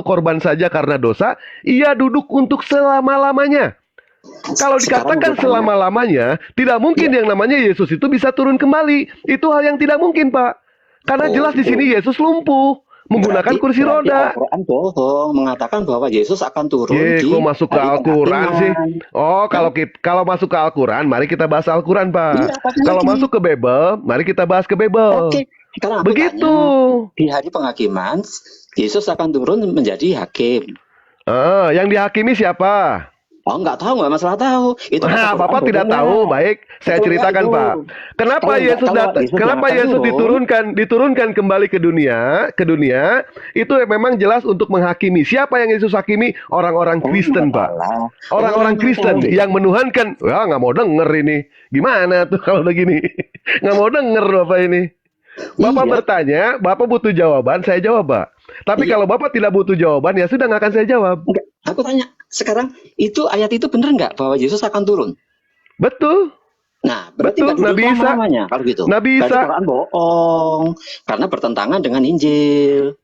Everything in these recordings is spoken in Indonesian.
korban saja karena dosa, ia duduk untuk selama-lamanya. Kalau dikatakan selama-lamanya, tidak mungkin yang namanya Yesus itu bisa turun kembali. Itu hal yang tidak mungkin, Pak. Karena jelas di sini Yesus lumpuh, menggunakan kursi roda. Al-Quran bohong, mengatakan bahwa Yesus akan turun di Kok masuk ke hari Al-Quran sih? penghakiman. Oh, kalau masuk ke Al-Quran, mari kita bahas Al-Quran, Pak. Iya, Kalau lagi. masuk ke Bible, mari kita bahas ke Bible. Oke, sekarang aku Begitu. tanya, di hari penghakiman, Yesus akan turun menjadi hakim. Yang dihakimi siapa? Oh, nggak tahu, nggak masalah tahu. Itu Nah, kata Bapak Quran tidak bohong. tahu. Baik, saya Betul ceritakan, nggak itu? Pak. Kenapa Kalau nggak- Yesus kalau datang? Yesus Kenapa yang akan Yesus turun, diturunkan kembali ke dunia? Itu memang jelas untuk menghakimi. Siapa yang Yesus hakimi? Orang-orang Kristen, Pak. masalah. Orang-orang Orang Kristen tahu. yang menuhankan. Wah, nggak mau denger ini. Gimana tuh kalau begini? Nggak mau denger Bapak ini. Bapak Iya. bertanya, Bapak butuh jawaban, saya jawab, Pak. Tapi Iya. kalau Bapak tidak butuh jawaban, ya sudah nggak akan saya jawab. Enggak, aku tanya, sekarang itu ayat itu benar nggak bahwa Yesus akan turun? Betul. Nah, berarti Betul, nggak bisa. namanya kalau gitu. Nggak bisa. Berarti Quran bohong karena bertentangan dengan Injil.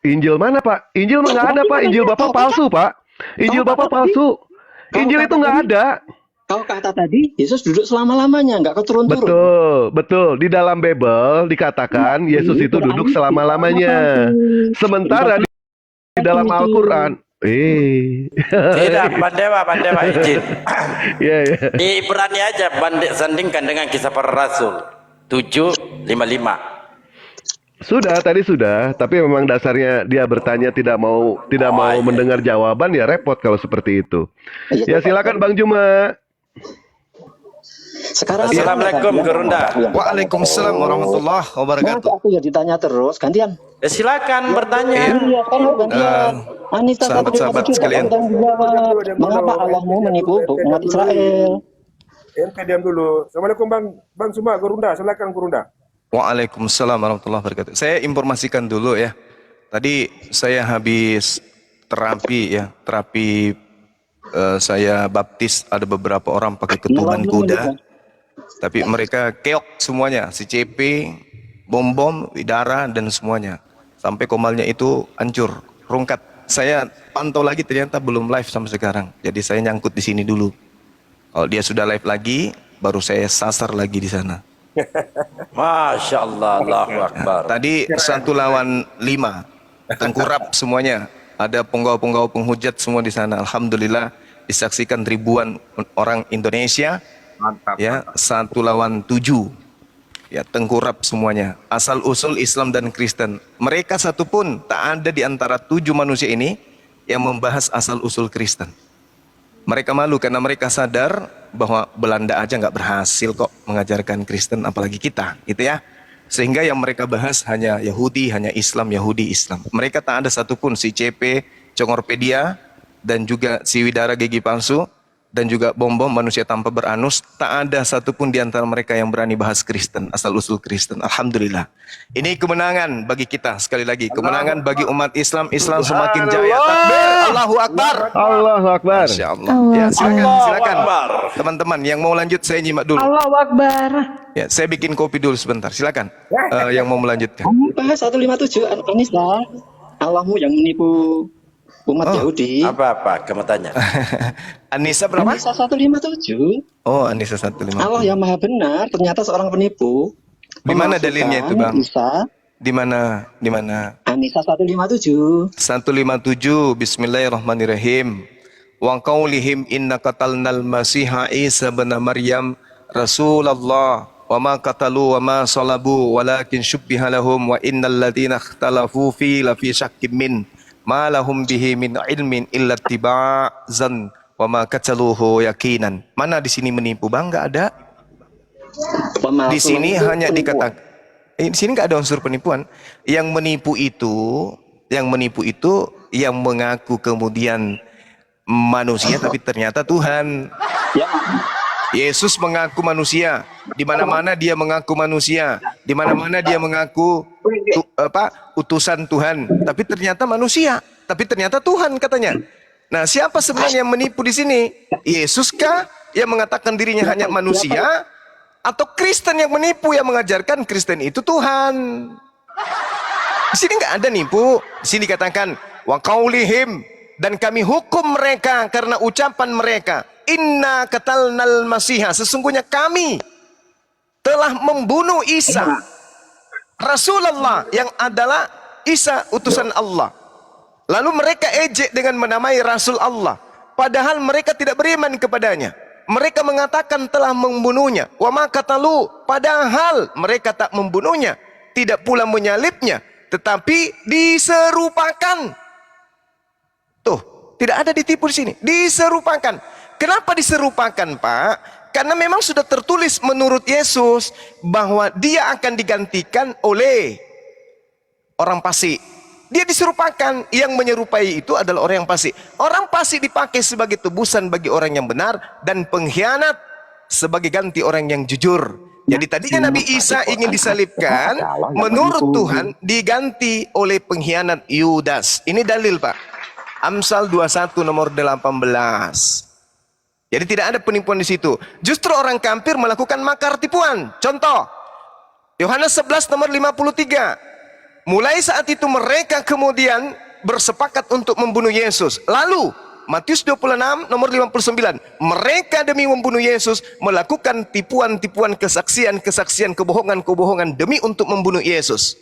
Injil mana, Pak? Injil mah nggak ada, Pak. Injil Bapak palsu, Pak. Injil Bapak palsu. Injil itu nggak ada. Kau kata tadi Yesus duduk selama-lamanya, nggak keturun-turun. Betul, betul. Di dalam Bible dikatakan Yesus itu duduk selama-lamanya. Sementara di dalam Al-Quran, Tidak, pandai Pak izin. ya, ya. Di Ibrani aja sandingkan dengan kisah para rasul 7:55. Sudah, tadi sudah. Tapi memang dasarnya dia bertanya tidak mau mendengar jawaban, ya repot kalau seperti itu. Ya silakan Bang Juma. Sekarang Assalamualaikum Gerunda. Waalaikumsalam warahmatullahi wabarakatuh. Aku ya ditanya terus, gantian. Silakan bertanya. Iya, kan gantian. Anissa sahabat-sahabat sekalian. Mengapa Allahmu menipu umat Israel? Ente diam dulu. Assalamualaikum Bang Suma, Gurunda. Silakan Gurunda. Waalaikumsalam warahmatullahi wabarakatuh. Saya informasikan dulu ya. Tadi saya habis terapi ya, saya baptis, ada beberapa orang pakai ketuban kuda. Tapi mereka keok semuanya, si CP, bom-bom, Widara dan semuanya. Sampai komalnya itu hancur, rungkat. Saya pantau lagi ternyata belum live sampai sekarang. Jadi saya nyangkut di sini dulu. Kalau dia sudah live lagi, baru saya sasar lagi di sana. Masya Allah, Allahu Akbar. Tadi 1 lawan 5, tengkurap semuanya. Ada penggawa-penggawa penghujat semua di sana. Alhamdulillah disaksikan ribuan orang Indonesia. Mantap. Ya, 1 lawan 7. Ya, tengkurap semuanya. Asal usul Islam dan Kristen. Mereka satu pun tak ada di antara 7 manusia ini yang membahas asal usul Kristen. Mereka malu karena mereka sadar bahwa Belanda aja nggak berhasil kok mengajarkan Kristen, apalagi kita, gitu ya. Sehingga yang mereka bahas hanya Yahudi, hanya Islam, Yahudi, Islam. Mereka tak ada satupun si CP, Congorpedia, dan juga si Widara Gigi Palsu, dan juga bom-bom manusia tanpa beranus. Tak ada satupun di antara mereka yang berani bahas Kristen, asal-usul Kristen. Alhamdulillah. Ini kemenangan bagi kita, sekali lagi. Kemenangan bagi umat Islam. Islam semakin jaya. Takbir, Allahu Akbar. Allahu Akbar. Masya Allah. Ya, silakan. Teman-teman yang mau lanjut saya nyimak dulu. Allahu Akbar. Ya, saya bikin kopi dulu sebentar. Silakan. Yang mau melanjutkan. Bahas 157 Anissa. Allahmu yang menipu umat Yahudi. Apa kamu tanya? Anissa berapa? Anissa 157. Oh, Anissa 155. Allah yang maha benar ternyata seorang penipu. Di mana dalilnya itu, Bang? Anissa, Di mana? Anissa 157. 157. Bismillahirrahmanirrahim. Wa qaulihim inna qatalnal masiha Isa bin Maryam Rasulullah wa ma qatalu wa ma salabu walakin syubbiha lahum wa innal ladzina ikhtalafu fi lafi syakkim min ma lahum bihi min ilmin illa tiba'zan wa ma qataluhu yakinan. Mana di sini menipu, Bang? Enggak ada. Di sini hanya dikatakan di sini enggak ada unsur penipuan. Yang menipu itu yang mengaku kemudian manusia tapi ternyata Tuhan. Ya. Yesus mengaku manusia, di mana-mana dia mengaku manusia, di mana-mana dia mengaku utusan Tuhan, tapi ternyata manusia, tapi ternyata Tuhan katanya. Nah, siapa sebenarnya yang menipu di sini? Yesus kah yang mengatakan dirinya hanya manusia, atau Kristen yang menipu yang mengajarkan Kristen itu Tuhan? Di sini nggak ada nipu. Di sini dikatakan wa qaulihim, dan kami hukum mereka karena ucapan mereka, inna qatalnal masiha, sesungguhnya kami telah membunuh Isa Rasulullah, yang adalah Isa utusan Allah. Lalu mereka ejek dengan menamai Rasul Allah, padahal mereka tidak beriman kepadanya. Mereka mengatakan telah membunuhnya. Wa ma qatalu, padahal mereka tak membunuhnya, tidak pula menyalibnya, tetapi diserupakan. Tuh, tidak ada ditipu di sini. Diserupakan. Kenapa diserupakan, Pak? Karena memang sudah tertulis menurut Yesus bahwa dia akan digantikan oleh orang fasik. Dia diserupakan, yang menyerupai itu adalah orang yang fasik. Orang fasik dipakai sebagai tebusan bagi orang yang benar, dan pengkhianat sebagai ganti orang yang jujur. Jadi tadinya Nabi Isa ingin disalibkan, menurut Tuhan diganti oleh pengkhianat Yudas. Ini dalil, Pak. Amsal 21 nomor 18. Jadi tidak ada penipuan di situ. Justru orang kafir melakukan makar tipuan. Contoh, Yohanes 11 nomor 53. Mulai saat itu mereka kemudian bersepakat untuk membunuh Yesus. Lalu Matius 26 nomor 59. Mereka demi membunuh Yesus melakukan tipuan-tipuan, kesaksian-kesaksian, kebohongan-kebohongan demi untuk membunuh Yesus.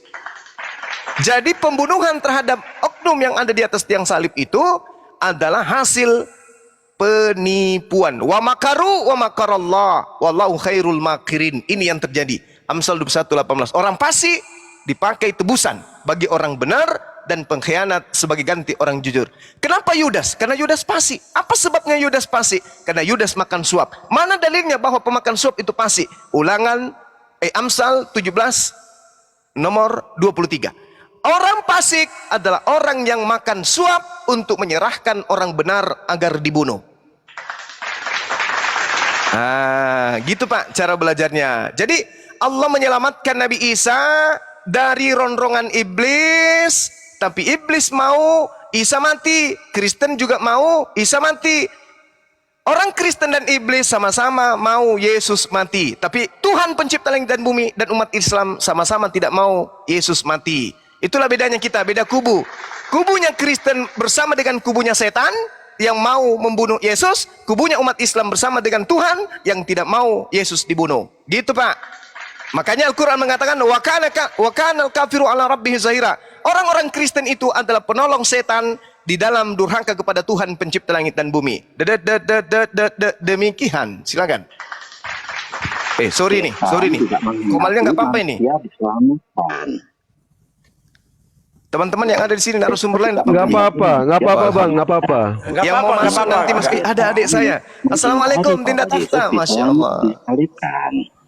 Jadi pembunuhan terhadap oknum yang ada di atas tiang salib itu adalah hasil penipuan. Wa makaru wa makarallah wallahu khairul makirin. Ini yang terjadi. Amsal 21:18. Orang fasik dipakai tebusan bagi orang benar, dan pengkhianat sebagai ganti orang jujur. Kenapa Yudas? Karena Yudas fasik. Apa sebabnya Yudas fasik? Karena Yudas makan suap. Mana dalilnya bahwa pemakan suap itu fasik? Amsal 17 nomor 23. Orang fasik adalah orang yang makan suap untuk menyerahkan orang benar agar dibunuh. Gitu Pak cara belajarnya. Jadi Allah menyelamatkan Nabi Isa dari ronrongan iblis, tapi iblis mau Isa mati, Kristen juga mau Isa mati. Orang Kristen dan iblis sama-sama mau Yesus mati, tapi Tuhan pencipta langit dan bumi dan umat Islam sama-sama tidak mau Yesus mati. Itulah bedanya kita, beda kubu. Kubunya Kristen bersama dengan kubunya setan yang mau membunuh Yesus, kubunya umat Islam bersama dengan Tuhan yang tidak mau Yesus dibunuh. Gitu Pak. Makanya Al-Quran mengatakan wa kana al-kafiru ala rabbih zahira. Orang-orang Kristen itu adalah penolong setan di dalam durhaka kepada Tuhan pencipta langit dan bumi. Demikian. Silakan. Sorry nih. Komalnya nggak apa-apa ini. Teman-teman yang ada di sini narasumber lain Nggak apa-apa Bang, nggak apa-apa. Yang mau masuk nanti ada adik saya. Assalamualaikum Dinda Tafta. Masya Allah.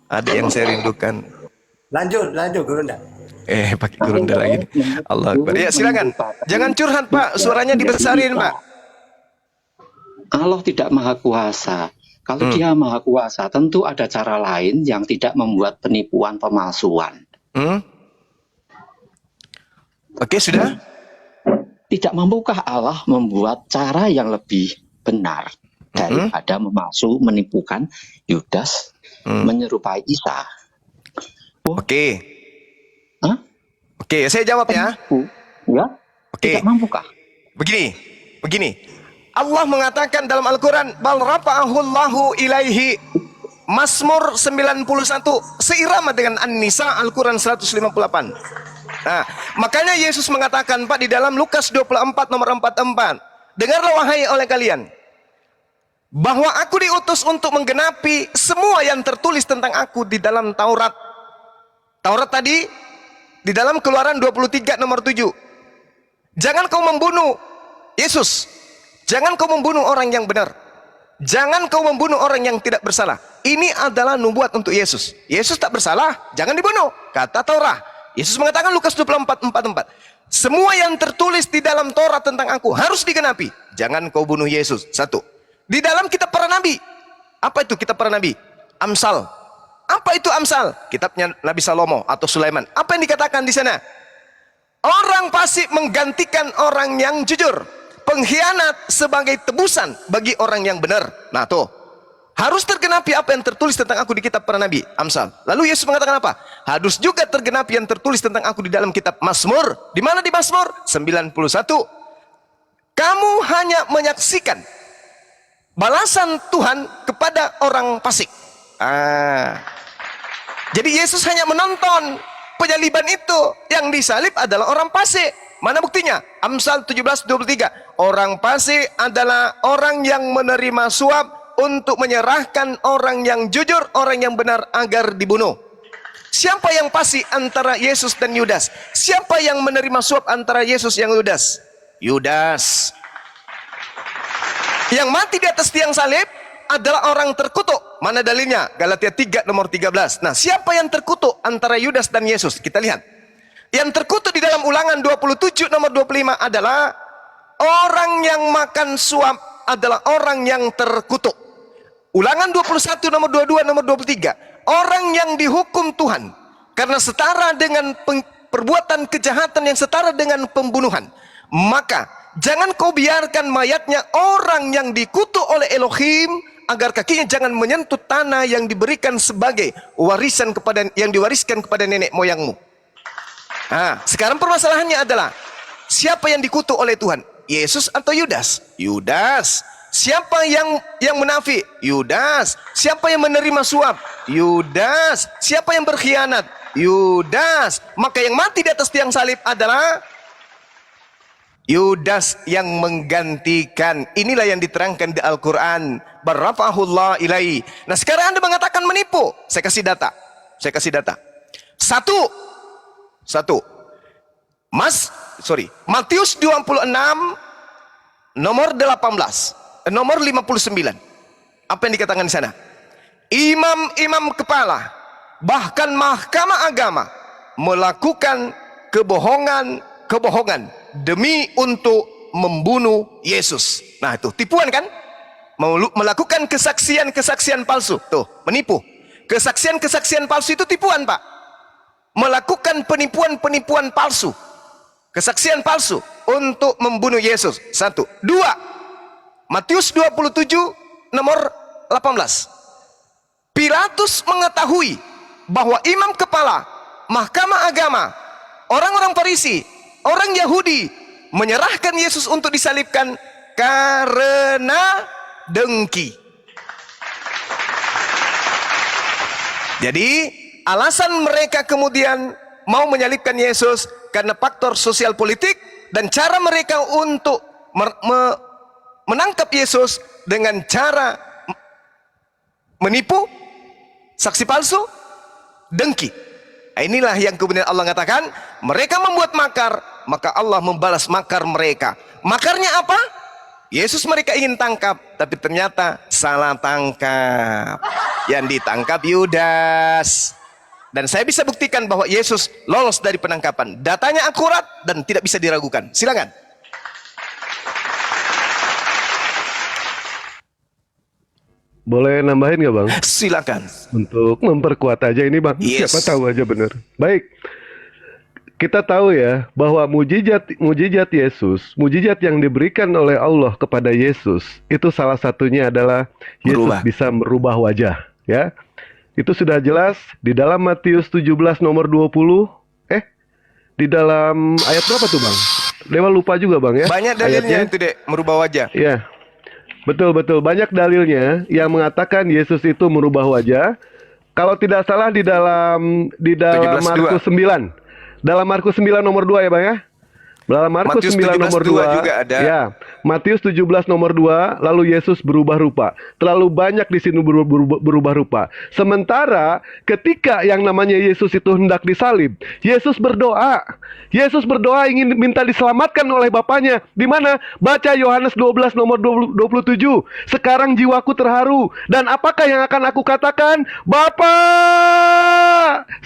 Ada yang saya rindukan. Lanjut Gurunda. Pakai Gurunda lagi nih. Allah Akbar. Ya silakan. Jangan curhat Pak, suaranya dibesarin Pak. Allah tidak maha kuasa. Kalau dia maha kuasa, tentu ada cara lain yang tidak membuat penipuan pemalsuan. Oke, sudah? Tidak mampukah Allah membuat cara yang lebih benar daripada menipukan Yudas, menyerupai Isa? Oke, saya jawab ya. Ya? Oke. Tidak mampukah? Begini. Allah mengatakan dalam Al-Quran, bal rafa'ahu Allahu ilaihi. Mazmur 91 seirama dengan An-Nisa Al-Quran 158. Nah, makanya Yesus mengatakan Pak di dalam Lukas 24 nomor 44, dengarlah wahai oleh kalian, bahwa aku diutus untuk menggenapi semua yang tertulis tentang aku di dalam Taurat. Taurat tadi di dalam Keluaran 23 nomor 7. Jangan kau membunuh Yesus. Jangan kau membunuh orang yang benar. Jangan kau membunuh orang yang tidak bersalah. Ini adalah nubuat untuk Yesus. Yesus tak bersalah, jangan dibunuh, kata Taurat. Yesus mengatakan Lukas 24:44. Semua yang tertulis di dalam Taurat tentang aku harus digenapi. Jangan kau bunuh Yesus. Satu. Di dalam kitab para nabi. Apa itu kitab para nabi? Amsal. Apa itu Amsal? Kitabnya Nabi Salomo atau Sulaiman. Apa yang dikatakan di sana? Orang fasik menggantikan orang yang jujur. Pengkhianat sebagai tebusan bagi orang yang benar. Nah tuh. Harus tergenapi apa yang tertulis tentang aku di kitab para nabi. Amsal. Lalu Yesus mengatakan apa? Harus juga tergenapi yang tertulis tentang aku di dalam kitab Mazmur. Di mana di Mazmur? 91. kamu hanya menyaksikan balasan Tuhan kepada orang fasik. Jadi Yesus hanya menonton penyaliban itu. Yang disalib adalah orang fasik. Mana buktinya? Amsal 17:23. Orang fasik adalah orang yang menerima suap untuk menyerahkan orang yang jujur, orang yang benar agar dibunuh. Siapa yang fasik antara Yesus dan Yudas? Siapa yang menerima suap antara Yesus yang Yudas? Yudas. Yang mati di atas tiang salib adalah orang terkutuk. Mana dalilnya? Galatia 3 nomor 13. Nah, siapa yang terkutuk antara Yudas dan Yesus? Kita lihat. Yang terkutuk di dalam Ulangan 27 nomor 25 adalah orang yang makan suap adalah orang yang terkutuk. Ulangan 21 nomor 22 nomor 23. Orang yang dihukum Tuhan karena setara dengan perbuatan kejahatan yang setara dengan pembunuhan. Maka jangan kau biarkan mayatnya orang yang dikutuk oleh Elohim agar kakinya jangan menyentuh tanah yang diberikan sebagai warisan kepada yang diwariskan kepada nenek moyangmu. Nah, sekarang permasalahannya adalah siapa yang dikutuk oleh Tuhan? Yesus atau Yudas? Yudas. Siapa yang munafik? Yudas. Siapa yang menerima suap? Yudas. Siapa yang berkhianat? Yudas. Maka yang mati di atas tiang salib adalah Yudas yang menggantikan. Inilah yang diterangkan di Al-Quran. Barrafa'ahullah ilaihi. Nah, sekarang Anda mengatakan menipu. Saya kasih data. Satu. Matius 26 nomor 18, nomor 59. Apa yang dikatakan di sana? Imam-imam kepala, bahkan mahkamah agama melakukan kebohongan demi untuk membunuh Yesus. Nah, itu tipuan kan? Melakukan kesaksian palsu. Tuh, menipu. Kesaksian palsu itu tipuan, Pak. Melakukan penipuan palsu, kesaksian palsu untuk membunuh Yesus. 1. 2. Matius 27 nomor 18. Pilatus mengetahui bahwa imam kepala, mahkamah agama, orang-orang Farisi, orang Yahudi menyerahkan Yesus untuk disalibkan karena dengki. Jadi alasan mereka kemudian mau menyalibkan Yesus karena faktor sosial politik dan cara mereka untuk menangkap Yesus dengan cara menipu, saksi palsu, dengki. Nah, inilah yang kemudian Allah katakan, mereka membuat makar, maka Allah membalas makar mereka. Makarnya apa? Yesus mereka ingin tangkap, tapi ternyata salah tangkap. Yang ditangkap Yudas. Dan saya bisa buktikan bahwa Yesus lolos dari penangkapan. Datanya akurat dan tidak bisa diragukan. Silakan. Boleh nambahin nggak, Bang? Silakan. Untuk memperkuat aja ini, Bang. Yes. Siapa tahu aja benar. Baik. Kita tahu ya bahwa mujizat Yesus, mujizat yang diberikan oleh Allah kepada Yesus, itu salah satunya adalah Yesus bisa merubah wajah, ya. Itu sudah jelas di dalam Matius 17 nomor 20. Di dalam ayat berapa tuh, Bang? Dewa lupa juga, Bang, ya. Banyak dalilnya itu, Dek, merubah wajah. Ya. Betul. Banyak dalilnya yang mengatakan Yesus itu merubah wajah. Kalau tidak salah di dalam Markus 9. Dalam Markus 9 nomor 2 ya, Bang, ya. Dalam Markus 9 nomor 2 juga ada. Ya, Matius 17 nomor 2, lalu Yesus berubah rupa. Terlalu banyak di sini berubah rupa. Sementara ketika yang namanya Yesus itu hendak disalib, Yesus berdoa. Yesus berdoa ingin minta diselamatkan oleh Bapaknya. Di mana? Baca Yohanes 12 nomor 27. Sekarang jiwaku terharu, dan apakah yang akan aku katakan? Bapa,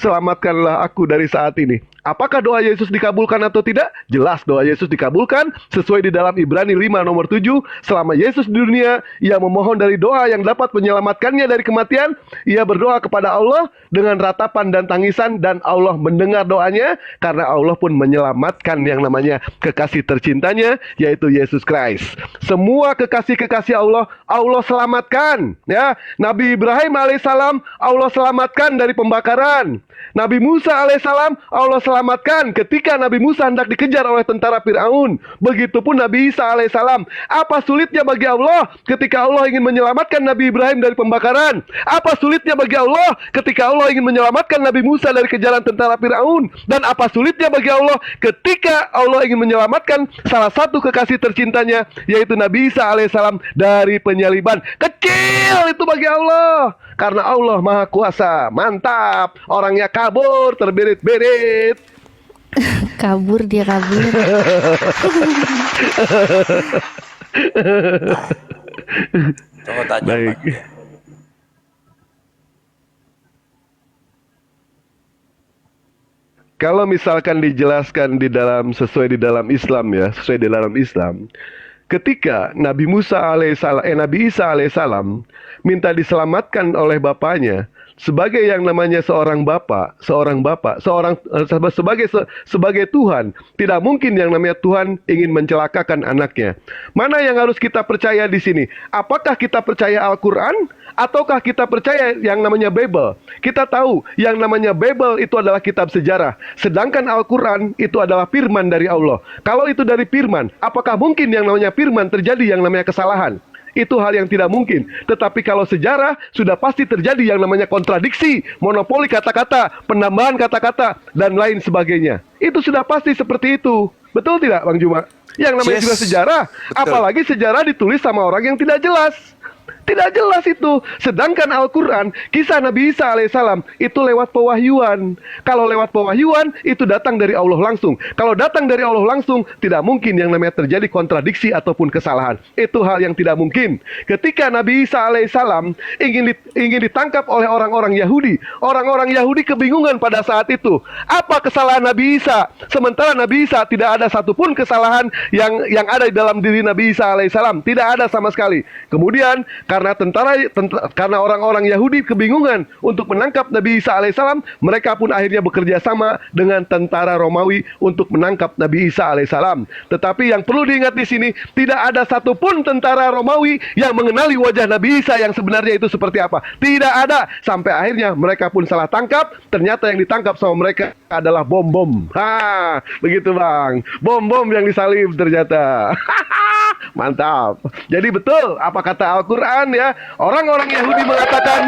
selamatkanlah aku dari saat ini. Apakah doa Yesus dikabulkan atau tidak? Jelas doa Yesus dikabulkan sesuai di dalam Ibrani 5 nomor 7. Selama Yesus di dunia, ia memohon dari doa yang dapat menyelamatkannya dari kematian. Ia berdoa kepada Allah dengan ratapan dan tangisan, dan Allah mendengar doanya karena Allah pun menyelamatkan yang namanya kekasih tercintanya, yaitu Yesus Kristus. Semua kekasih-kekasih Allah, Allah selamatkan, ya. Nabi Ibrahim alaihissalam Allah selamatkan dari pembakaran. Nabi Musa alaihissalam Allah selamatkan selamatkan ketika Nabi Musa hendak dikejar oleh tentara Fir'aun. Begitupun Nabi Isa alaihissalam. Apa sulitnya bagi Allah ketika Allah ingin menyelamatkan Nabi Ibrahim dari pembakaran? Apa sulitnya bagi Allah ketika Allah ingin menyelamatkan Nabi Musa dari kejaran tentara Fir'aun? Dan apa sulitnya bagi Allah ketika Allah ingin menyelamatkan salah satu kekasih tercintanya, yaitu Nabi Isa alaihissalam dari penyaliban? Kecil itu bagi Allah, karena Allah Maha Kuasa. Mantap, orangnya kabur terberit-berit. Kabur dia kabur. Tunggu tanya. Baik. Kalau misalkan dijelaskan sesuai di dalam Islam ya, sesuai di dalam Islam, ketika Nabi Nabi Isa alaihissalam minta diselamatkan oleh bapaknya, sebagai yang namanya sebagai Tuhan, tidak mungkin yang namanya Tuhan ingin mencelakakan anaknya. Mana yang harus kita percaya di sini? Apakah kita percaya Al-Quran ataukah kita percaya yang namanya Bible? Kita tahu yang namanya Bible itu adalah kitab sejarah, sedangkan Al-Quran itu adalah firman dari Allah. Kalau itu dari firman, apakah mungkin yang namanya firman terjadi yang namanya kesalahan? Itu hal yang tidak mungkin. Tetapi kalau sejarah, sudah pasti terjadi yang namanya kontradiksi, monopoli kata-kata, penambahan kata-kata, dan lain sebagainya. Itu sudah pasti seperti itu. Betul tidak, Bang Juma? Yang namanya Yes. juga sejarah. Betul. Apalagi sejarah ditulis sama orang yang tidak jelas. Tidak jelas itu. Sedangkan Al-Quran, kisah Nabi Isa alaihissalam itu lewat pewahyuan. Kalau lewat pewahyuan, itu datang dari Allah langsung. Kalau datang dari Allah langsung, tidak mungkin yang namanya terjadi kontradiksi ataupun kesalahan. Itu hal yang tidak mungkin. Ketika Nabi Isa alaihissalam ingin ditangkap oleh orang-orang Yahudi, orang-orang Yahudi kebingungan pada saat itu. Apa kesalahan Nabi Isa? Sementara Nabi Isa tidak ada satupun kesalahan yang ada di dalam diri Nabi Isa alaihissalam. Tidak ada sama sekali. Kemudian karena orang-orang Yahudi kebingungan untuk menangkap Nabi Isa alaihissalam, mereka pun akhirnya bekerja sama dengan tentara Romawi untuk menangkap Nabi Isa alaihissalam. Tetapi yang perlu diingat di sini, tidak ada satupun tentara Romawi yang mengenali wajah Nabi Isa yang sebenarnya itu seperti apa. Tidak ada. Sampai akhirnya mereka pun salah tangkap. Ternyata yang ditangkap sama mereka adalah bom-bom. Begitu Bang. Bom-bom yang disalib ternyata. Mantap. Jadi betul apa kata Al-Quran ya. Orang-orang Yahudi mengatakan,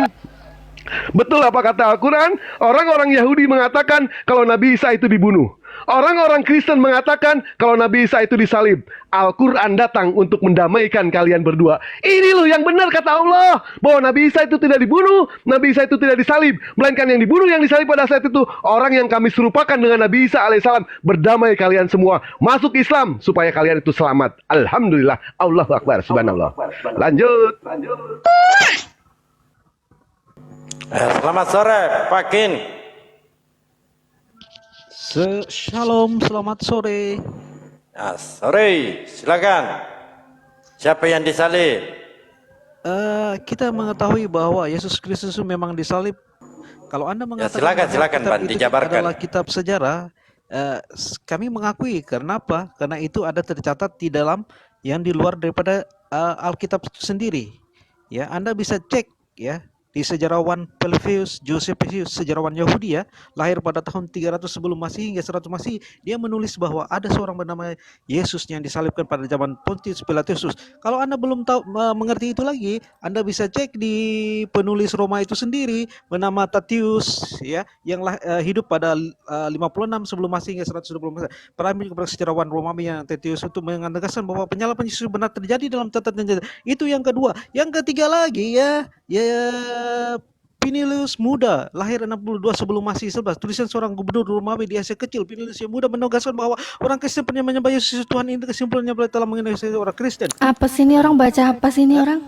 betul apa kata Al-Quran? Orang-orang Yahudi mengatakan kalau Nabi Isa itu dibunuh. Orang-orang Kristen mengatakan kalau Nabi Isa itu disalib. Al-Quran datang untuk mendamaikan kalian berdua. Ini loh yang benar kata Allah, bahwa Nabi Isa itu tidak dibunuh, Nabi Isa itu tidak disalib, melainkan yang dibunuh, yang disalib pada saat itu orang yang kami serupakan dengan Nabi Isa alaihissalam. Berdamai kalian semua, masuk Islam supaya kalian itu selamat. Alhamdulillah, Allahu Akbar, subhanallah. Lanjut. Selamat sore, Pak Kin. Shalom, selamat sore. Ya, sore, silakan. Siapa yang disalib? Kita mengetahui bahwa Yesus Kristus memang disalib. Kalau Anda mengatakan silakan, bahwa silakan, kitab Pan, itu dijabarkan. adalah kitab sejarah, kami mengakui. Karena apa? Karena itu ada tercatat di dalam yang di luar daripada Alkitab itu sendiri. Ya, Anda bisa cek ya di sejarawan Pelagius Josephus, sejarawan Yahudi ya, lahir pada tahun 300 sebelum Masehi hingga 100 Masehi, dia menulis bahwa ada seorang bernama Yesus yang disalibkan pada zaman Pontius Pilatus. Kalau Anda belum tahu mengerti itu lagi, Anda bisa cek di penulis Roma itu sendiri bernama Tatius ya, yang hidup pada 56 sebelum Masehi hingga 120 Masehi. Para sejarawan Romawi yang Tatius itu mengatakan bahwa penyaliban Yesus benar terjadi dalam catatan sejarah. Itu yang kedua. Yang ketiga lagi ya Pinilius muda, lahir 62 sebelum Masehi 11. Tulisan seorang gubernur Romawi di Asia Kecil. Pinilius yang muda menegaskan bahwa orang Kristen pernah menyembah Yesus Tuhan. Ini kesimpulannya telah mengenai orang Kristen. Apa sih ini orang baca apa sih ini orang?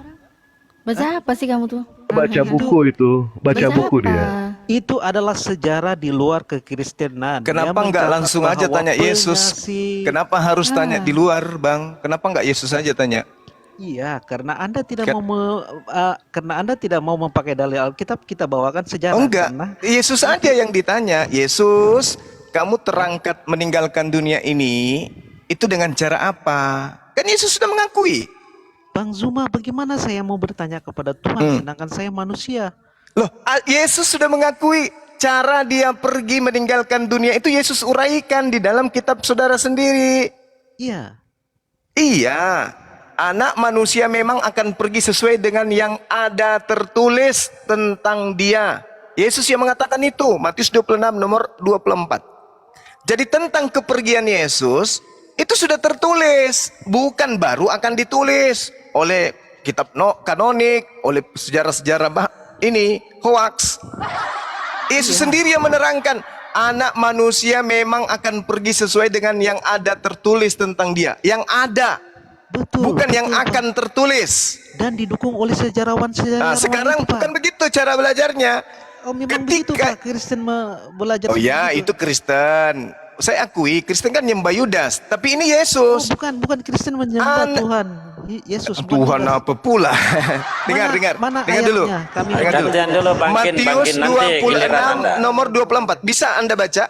Baca apa sih kamu tuh? Baca buku itu, baca buku apa? dia. Itu adalah sejarah di luar kekristenan. Kenapa Dia nggak mencatat langsung aja bahwa tanya Yesus? penyakit- Kenapa harus tanya di luar, Bang? Kenapa nggak Yesus aja tanya? Iya, karena Anda tidak mau memakai dalil Alkitab, kita bawakan sejarah. Oh enggak, Karena Yesus aja yang ditanya. Yesus, kamu terangkat meninggalkan dunia ini, itu dengan cara apa? Kan Yesus sudah mengakui. Bang Zuma, bagaimana saya mau bertanya kepada Tuhan sedangkan saya manusia? Loh, Yesus sudah mengakui. cara dia pergi meninggalkan dunia itu Yesus uraikan di dalam kitab saudara sendiri. Iya. Iya, anak manusia memang akan pergi sesuai dengan yang ada tertulis tentang dia. Yesus yang mengatakan itu, Matius 26 nomor 24. Jadi tentang kepergian Yesus, itu sudah tertulis, bukan baru akan ditulis oleh kitab kanonik, oleh sejarah-sejarah ini, hoax. Yesus sendiri yang menerangkan, anak manusia memang akan pergi sesuai dengan yang ada tertulis tentang dia. Yang ada, Betul. bukan yang betul, Pak. akan tertulis. Dan didukung oleh sejarawan-sejarawan. Nah, sekarang itu, Pak. bukan begitu cara belajarnya. Oh, memang begitu Pak, Kristen belajar. Oh ya, begitu. itu Kristen. Saya akui, Kristen kan nyembah Yudas. Tapi ini Oh, Yesus. bukan Kristen menyembah Tuhan. Yesus. bukan Tuhan Yudas. apa pula? dengar mana dengar dulu. ayatnya? Kami Dengar dulu. Gantian dulu, bangkin Matius nanti giliran Anda. 26 nomor 24. Bisa Anda baca?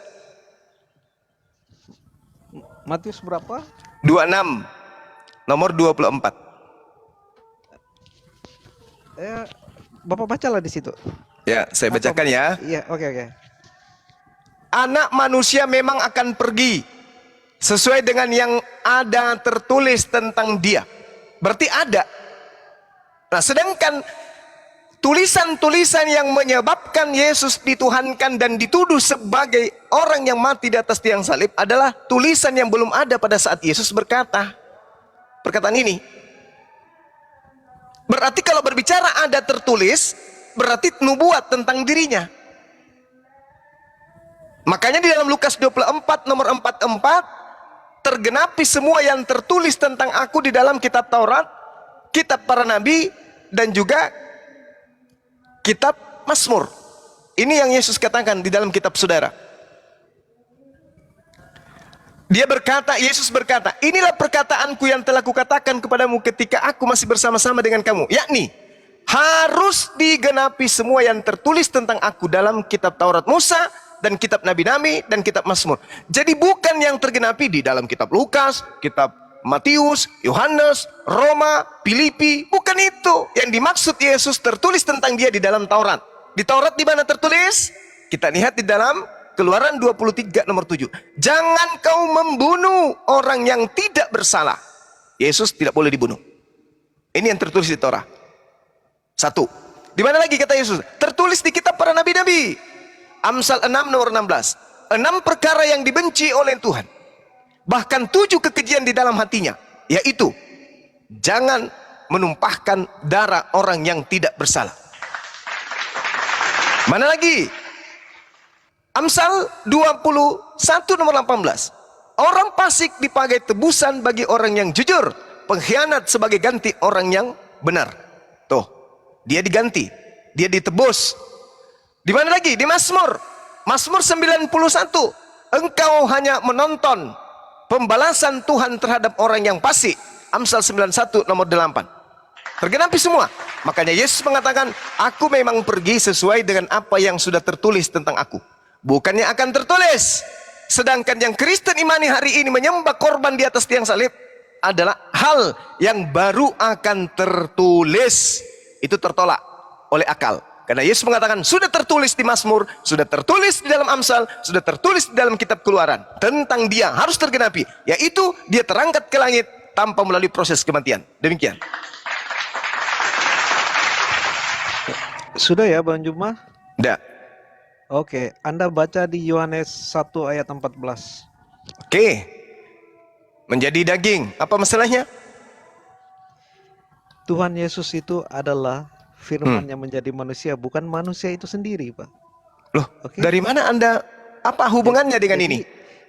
Matius berapa? 26 nomor 24. Bapak bacalah di situ. Ya, saya bacakan ya. Iya, oke. Anak manusia memang akan pergi sesuai dengan yang ada tertulis tentang dia. Berarti ada. Nah, sedangkan tulisan-tulisan yang menyebabkan Yesus dituhankan dan dituduh sebagai orang yang mati di atas tiang salib adalah tulisan yang belum ada pada saat Yesus berkata perkataan ini. Berarti kalau berbicara ada tertulis, berarti nubuat tentang dirinya. Makanya di dalam Lukas 24 nomor 44, tergenapi semua yang tertulis tentang aku di dalam kitab Taurat, kitab para nabi, dan juga kitab Mazmur. Ini yang Yesus katakan di dalam kitab saudara. Yesus berkata, inilah perkataanku yang telah kukatakan kepadamu ketika aku masih bersama-sama dengan kamu. Yakni, harus digenapi semua yang tertulis tentang aku dalam kitab Taurat Musa, dan kitab Nabi-Nabi, dan kitab Mazmur. Jadi bukan yang tergenapi di dalam kitab Lukas, kitab Matius, Yohanes, Roma, Filipi, bukan itu. Yang dimaksud Yesus tertulis tentang dia di dalam Taurat. Di Taurat di mana tertulis? Kita lihat di dalam Keluaran 23 nomor 7. Jangan kau membunuh orang yang tidak bersalah. Yesus tidak boleh dibunuh. Ini yang tertulis di Taurat. Satu. Di mana lagi kata Yesus? Tertulis di kitab para nabi-nabi. Amsal 6 nomor 16. 6 perkara yang dibenci oleh Tuhan. Bahkan 7 kekejian di dalam hatinya. Yaitu, jangan menumpahkan darah orang yang tidak bersalah. Mana lagi? Amsal 21 nomor 18. Orang fasik dipakai tebusan bagi orang yang jujur. Pengkhianat sebagai ganti orang yang benar. Tuh, dia diganti. Dia ditebus. Di mana lagi? Di Mazmur. Mazmur 91. Engkau hanya menonton pembalasan Tuhan terhadap orang yang fasik. Amsal 91 nomor 8. Tergenapi semua. Makanya Yesus mengatakan, aku memang pergi sesuai dengan apa yang sudah tertulis tentang aku. Bukannya akan tertulis. Sedangkan yang Kristen imani hari ini menyembah korban di atas tiang salib adalah hal yang baru akan tertulis. Itu tertolak oleh akal. Karena Yesus mengatakan sudah tertulis di Mazmur, sudah tertulis di dalam Amsal, sudah tertulis di dalam kitab Keluaran. Tentang dia harus tergenapi. Yaitu dia terangkat ke langit tanpa melalui proses kematian. Demikian. Sudah ya Bang Juma? Tidak. Oke, Anda baca di Yohanes 1 ayat 14. Oke. Menjadi daging. Apa masalahnya? Tuhan Yesus itu adalah firman yang menjadi manusia, bukan manusia itu sendiri, Pak. Loh, Oke. dari mana Anda, apa hubungannya dengan ini?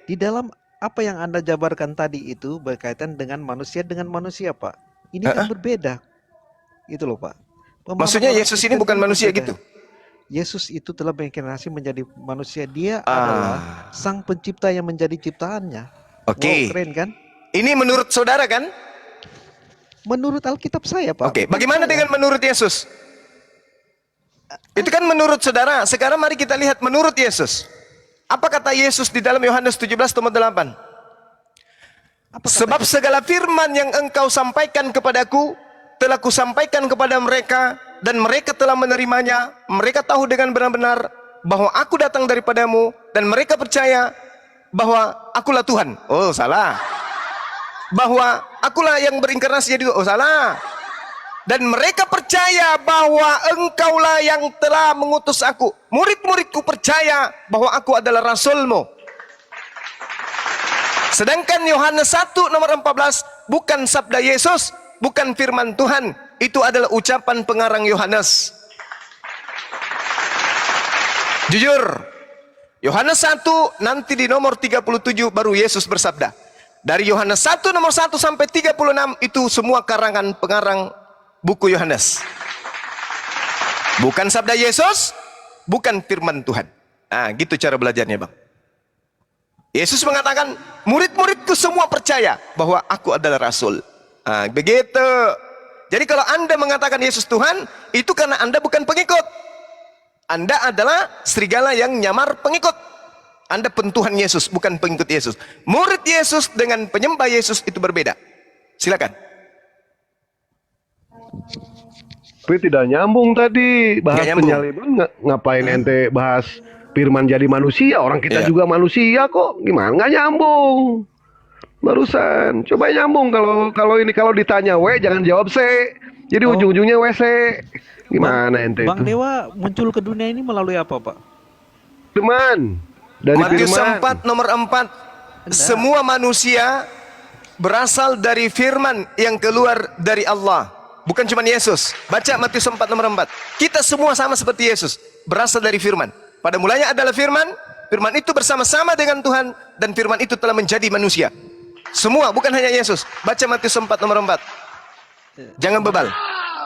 Di dalam apa yang Anda jabarkan tadi itu berkaitan dengan manusia, Pak. Ini kan berbeda. Itu loh, Pak. Pemahaman Maksudnya orang Yesus Kristen ini bukan itu manusia berbeda. gitu? Yesus itu telah berinkarnasi menjadi manusia. Dia adalah sang pencipta yang menjadi ciptaannya. Oke. Wow, keren kan? Ini menurut saudara kan? Menurut Alkitab saya, Pak. Oke. Bukan Bagaimana saya. dengan menurut Yesus? Itu kan menurut saudara. Sekarang mari kita lihat menurut Yesus. Apa kata Yesus di dalam Yohanes 17 nomor 8? Apa kata Sebab segala firman yang engkau sampaikan kepadaku telah kusampaikan kepada mereka, dan mereka telah menerimanya. Mereka tahu dengan benar-benar bahwa aku datang daripadamu dan mereka percaya bahwa akulah Tuhan. Oh, salah. Bahwa akulah yang berinkarnasi jadi, oh salah. Dan mereka percaya bahwa engkaulah yang telah mengutus aku. Murid-muridku percaya bahwa aku adalah rasulmu. Sedangkan Yohanes 1 nomor 14 bukan sabda Yesus, bukan firman Tuhan. Itu adalah ucapan pengarang Yohanes. Jujur, Yohanes 1 nanti di nomor 37 baru Yesus bersabda. Dari Yohanes 1 nomor 1 sampai 36 itu semua karangan pengarang buku Yohanes. Bukan sabda Yesus, bukan firman Tuhan. Nah, gitu cara belajarnya, Bang. Yesus mengatakan, murid-muridku semua percaya bahwa aku adalah rasul. Nah, begitu. Jadi kalau Anda mengatakan Yesus Tuhan, itu karena Anda bukan pengikut. Anda adalah serigala yang nyamar pengikut. Anda pentuhan Yesus, bukan pengikut Yesus. Murid Yesus dengan penyembah Yesus itu berbeda. Silakan. Tapi tidak nyambung tadi bahas Nggak nyambung. penyaliban, ngapain ente bahas firman jadi manusia, orang kita Iya. juga manusia kok, gimana nggak nyambung barusan. Coba nyambung, kalau ditanya jangan jawab jadi Oh. ujung-ujungnya WC gimana ente Bang itu Dewa muncul ke dunia ini melalui apa, Pak? firman dari Matius firman 4 nomor 4. Semua manusia berasal dari firman yang keluar dari Allah. Bukan cuma Yesus. Baca Matius 4 nomor 4. Kita semua sama seperti Yesus, berasal dari firman. Pada mulanya adalah firman, firman itu bersama-sama dengan Tuhan, dan firman itu telah menjadi manusia. Semua, bukan hanya Yesus. Baca Matius 4 nomor 4. Jangan bebal.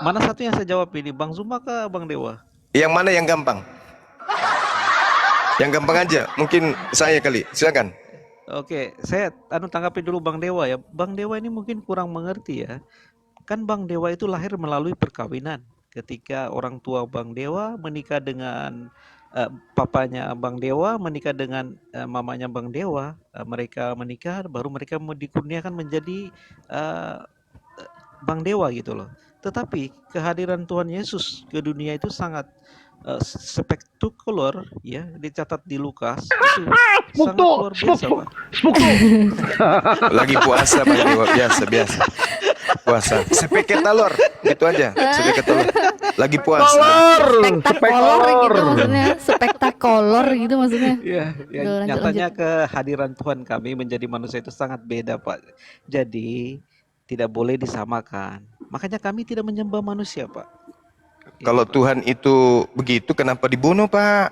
Mana satu yang saya jawab ini, Bang Zuma ke Bang Dewa? Yang mana yang gampang? Yang gampang aja. Mungkin saya kali. Silakan. Oke, saya tanggapi dulu Bang Dewa ya. Bang Dewa ini mungkin kurang mengerti ya. Kan Bang Dewa itu lahir melalui perkawinan. Ketika orang tua Bang Dewa menikah dengan papanya Bang Dewa, menikah dengan mamanya Bang Dewa, mereka menikah, baru mereka dikurniakan menjadi Bang Dewa gitu loh. Tetapi kehadiran Tuhan Yesus ke dunia itu sangat spektakuler ya, dicatat di Lukas itu sangat luar biasa, Pak. Lagi puasa Bang Dewa, biasa. Puasa. Sepeket talor, gitu aja. Sepeket talor. Lagi puasa. Spektakuler gitu maksudnya, spektakuler gitu maksudnya. Ya, Udah, lanjut, nyatanya kehadiran Tuhan kami menjadi manusia itu sangat beda, Pak. Jadi tidak boleh disamakan. Makanya kami tidak menyembah manusia, Pak. Kalau Itu, Pak. Tuhan itu begitu, kenapa dibunuh, Pak?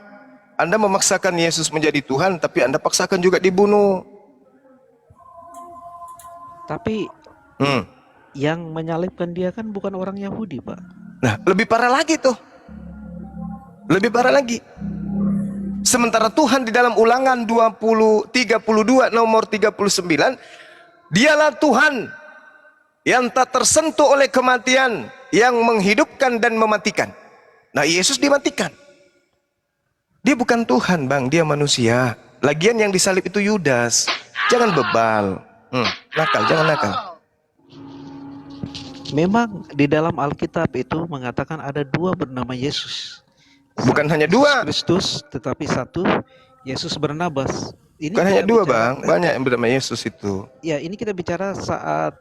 Anda memaksakan Yesus menjadi Tuhan, tapi Anda paksakan juga dibunuh. Tapi yang menyalibkan dia kan bukan orang Yahudi, Pak. Nah, lebih parah lagi tuh. Lebih parah lagi. Sementara Tuhan di dalam Ulangan 32 nomor 39, dialah Tuhan yang tak tersentuh oleh kematian, yang menghidupkan dan mematikan. Nah, Yesus dimatikan. Dia bukan Tuhan, Bang, dia manusia. Lagian yang disalib itu Yudas. Jangan bebal. Nakal, jangan nakal. Memang di dalam Alkitab itu mengatakan ada dua bernama Yesus. Bukan Satu hanya dua. Kristus, tetapi satu Yesus Barnabas. Ini Bukan kita hanya dua, bicara- Bang. Banyak yang bernama Yesus itu. Ya, ini kita bicara saat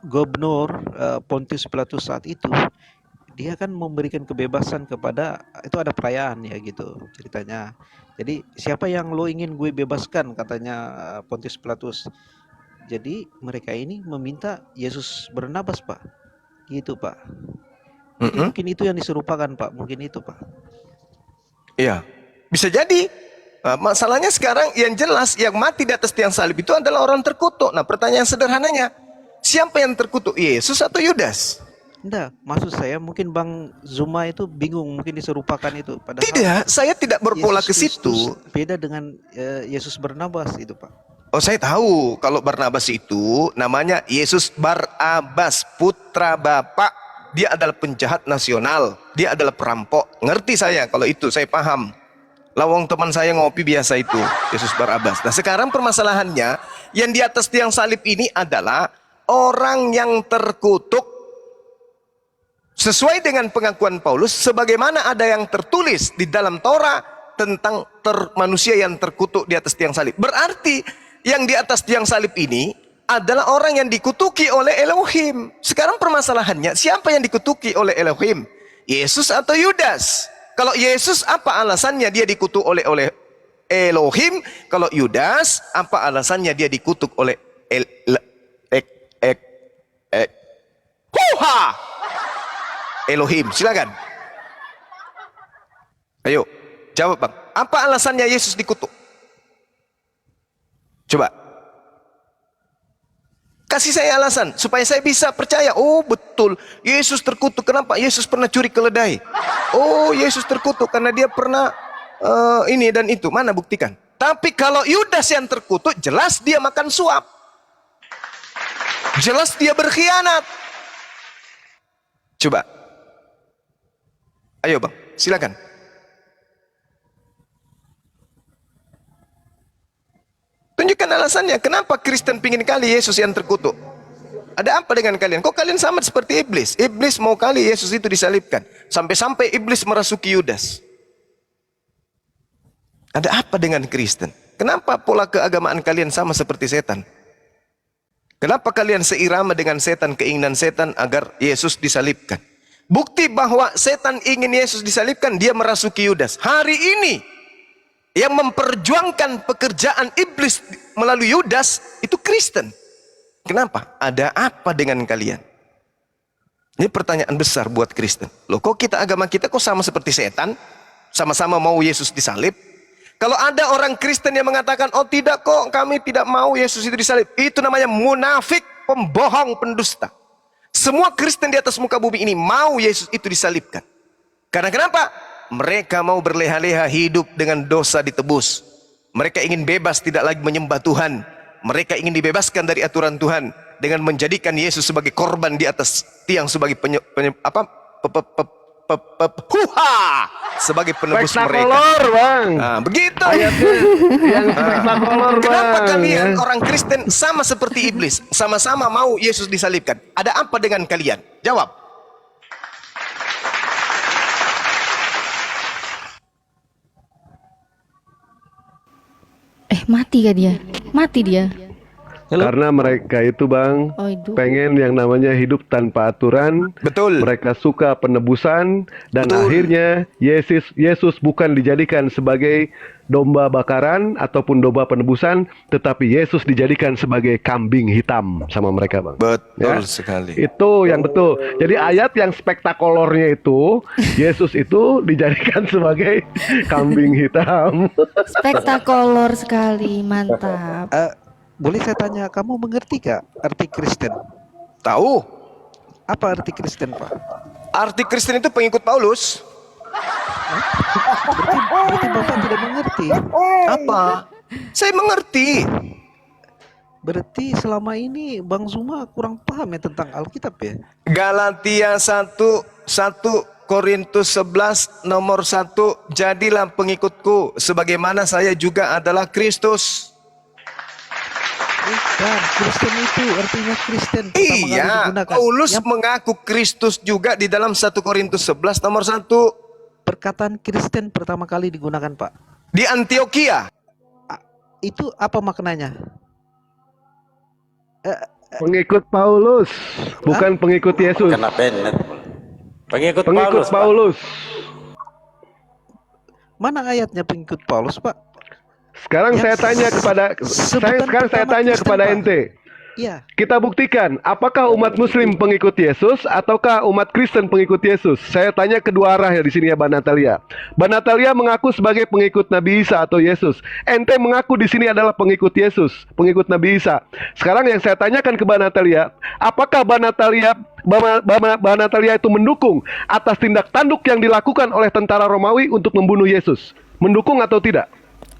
Gubernur Pontius Pilatus saat itu, dia kan memberikan kebebasan kepada, itu ada perayaan ya gitu ceritanya. Jadi siapa yang lo ingin gue bebaskan, katanya Pontius Pilatus. Jadi mereka ini meminta Yesus Barnabas, Pak. Gitu, Pak. Jadi mungkin itu yang diserupakan, Pak. Mungkin itu, Pak. Iya, bisa jadi. Nah, masalahnya sekarang yang jelas yang mati di atas tiang salib itu adalah orang terkutuk. Nah, pertanyaan sederhananya, siapa yang terkutuk? Yesus atau Yudas? Enggak, maksud saya mungkin Bang Zuma itu bingung, mungkin diserupakan itu. Padahal Tidak, saya tidak berpola ke Yesus situ. Kristus beda dengan Yesus Barnabas itu, Pak. Oh, saya tahu kalau Barnabas itu namanya Yesus Barabas, putra Bapak. Dia adalah penjahat nasional, dia adalah perampok. Ngerti saya kalau itu, saya paham. Lawang teman saya ngopi biasa itu, Yesus Barabas. Nah, sekarang permasalahannya, yang di atas tiang salib ini adalah orang yang terkutuk. Sesuai dengan pengakuan Paulus, sebagaimana ada yang tertulis di dalam Torah tentang manusia yang terkutuk di atas tiang salib. Berarti yang di atas tiang salib ini adalah orang yang dikutuki oleh Elohim. Sekarang permasalahannya, siapa yang dikutuki oleh Elohim? Yesus atau Yudas? Kalau Yesus, apa alasannya dia dikutuk oleh Elohim? Kalau Yudas, apa alasannya dia dikutuk oleh Elohim? Silakan. Ayo, jawab Bang. Apa alasannya Yesus dikutuk? Coba. Kasih saya alasan supaya saya bisa percaya. Oh betul, Yesus terkutuk. Kenapa? Yesus pernah curi keledai. Oh, Yesus terkutuk karena dia pernah ini dan itu. Mana buktikan? Tapi kalau Yudas yang terkutuk, jelas dia makan suap. Jelas dia berkhianat. Coba. Ayo Bang, silakan. Tunjukkan alasannya. Kenapa Kristen pingin kali Yesus yang terkutuk? Ada apa dengan kalian? Kok kalian sama seperti iblis? Iblis mau kali Yesus itu disalibkan. Sampai-sampai iblis merasuki Yudas. Ada apa dengan Kristen? Kenapa pola keagamaan kalian sama seperti setan? Kenapa kalian seirama dengan setan, keinginan setan agar Yesus disalibkan? Bukti bahwa setan ingin Yesus disalibkan, dia merasuki Yudas. Hari ini yang memperjuangkan pekerjaan iblis melalui Yudas itu Kristen. Kenapa? Ada apa dengan kalian? Ini pertanyaan besar buat Kristen. Loh, kok agama kita kok sama seperti setan? Sama-sama mau Yesus disalib? Kalau ada orang Kristen yang mengatakan, oh tidak kok, kami tidak mau Yesus itu disalib, itu namanya munafik, pembohong, pendusta. Semua Kristen di atas muka bumi ini mau Yesus itu disalibkan. Karena kenapa? Mereka mau berleha-leha hidup dengan dosa ditebus. Mereka ingin bebas, tidak lagi menyembah Tuhan. Mereka ingin dibebaskan dari aturan Tuhan dengan menjadikan Yesus sebagai korban di atas tiang sebagai sebagai penebus mereka. Spektakuler, Bang. Nah, begitu. Ayatnya yang spektakuler, Bang. Kenapa kalian orang Kristen sama seperti iblis, sama-sama mau Yesus disalibkan? Ada apa dengan kalian? Jawab. Mati gak dia? Mati dia. Karena mereka itu, Bang, Oh, itu. pengen yang namanya hidup tanpa aturan. Betul. Mereka suka penebusan dan Betul. akhirnya Yesus bukan dijadikan sebagai domba bakaran ataupun domba penebusan, tetapi Yesus dijadikan sebagai kambing hitam sama mereka, Bang. Betul Ya. sekali. Itu yang betul. Jadi ayat yang spektakulernya itu, Yesus itu dijadikan sebagai kambing hitam. Spektakuler sekali, mantap. Boleh saya tanya, kamu mengerti gak arti Kristen? Tahu? Apa arti Kristen, Pak? Arti Kristen itu pengikut Paulus. Berarti Bapak tidak mengerti. Apa? Saya mengerti. Berarti selama ini Bang Zuma kurang paham ya tentang Alkitab ya? Galatia 1 Korintus 11 nomor 1, jadilah pengikutku sebagaimana saya juga adalah Kristus. Bukan, Kristen itu artinya Kristen pertama kali Iya, digunakan. Paulus Yang mengaku Kristus juga di dalam 1 Korintus 11 nomor 1. perkataan Kristen pertama kali digunakan, Pak. Di Antioquia. Itu apa maknanya? Pengikut Paulus, bukan pengikut Yesus. Kena Bennett. Pengikut Pengikut Paulus, Pak. Paulus. Mana ayatnya pengikut Paulus, Pak? Sekarang Yang saya tanya kepada sebutan sekarang saya pertama tanya Kristen, kepada Pak. ente. Iya. Kita buktikan, apakah umat Muslim pengikut Yesus ataukah umat Kristen pengikut Yesus? Saya tanya kedua arah ya di sini ya, Mbak Natalia. Mbak Natalia mengaku sebagai pengikut Nabi Isa atau Yesus. Ente mengaku di sini adalah pengikut Yesus, pengikut Nabi Isa. Sekarang yang saya tanyakan ke Mbak Natalia, apakah Mbak Natalia itu mendukung atas tindak tanduk yang dilakukan oleh tentara Romawi untuk membunuh Yesus? Mendukung atau tidak?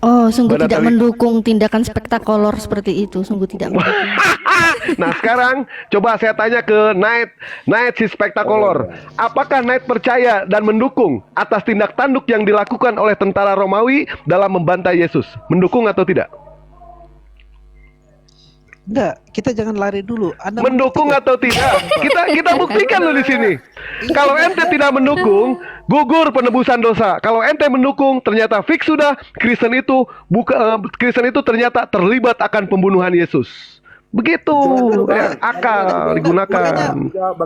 Oh, sungguh Mbak tidak Natalia. mendukung tindakan spektakuler seperti itu. Sungguh tidak mendukung. Nah sekarang coba saya tanya ke Knight si spektakuler. Apakah Knight percaya dan mendukung atas tindak tanduk yang dilakukan oleh tentara Romawi dalam membantai Yesus? Mendukung atau tidak? Enggak, kita jangan lari dulu. Anda Mendukung mengerti atau tidak? Kita buktikan loh di sini. Kalau ente tidak mendukung, gugur penebusan dosa. Kalau ente mendukung, ternyata fix sudah Kristen itu ternyata terlibat akan pembunuhan Yesus. Begitu ya, akal digunakan.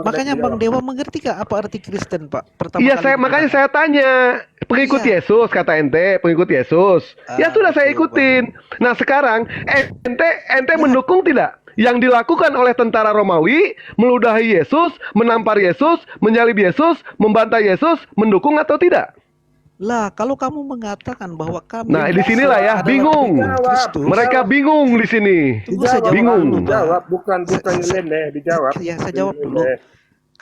Makanya Bang Dewa mengerti kah apa arti Kristen, Pak? Pertama Iya, kali makanya digunakan. saya tanya, pengikut Iya. Yesus kata ente, pengikut Yesus. Ya sudah saya betul, ikutin. Nah sekarang ente mendukung tidak? Yang dilakukan oleh tentara Romawi, meludahi Yesus, menampar Yesus, menyalib Yesus, membantai Yesus, mendukung atau tidak? Lah, kalau kamu mengatakan bahwa kami Nah, di sinilah ya, adalah bingung. pengikut Kristus, Mereka bingung di sini. Tunggu, saya jawab Bingung. dulu, Pak. Dijawab, bukan nyeleneh, dijawab. Ya, saya jawab dulu.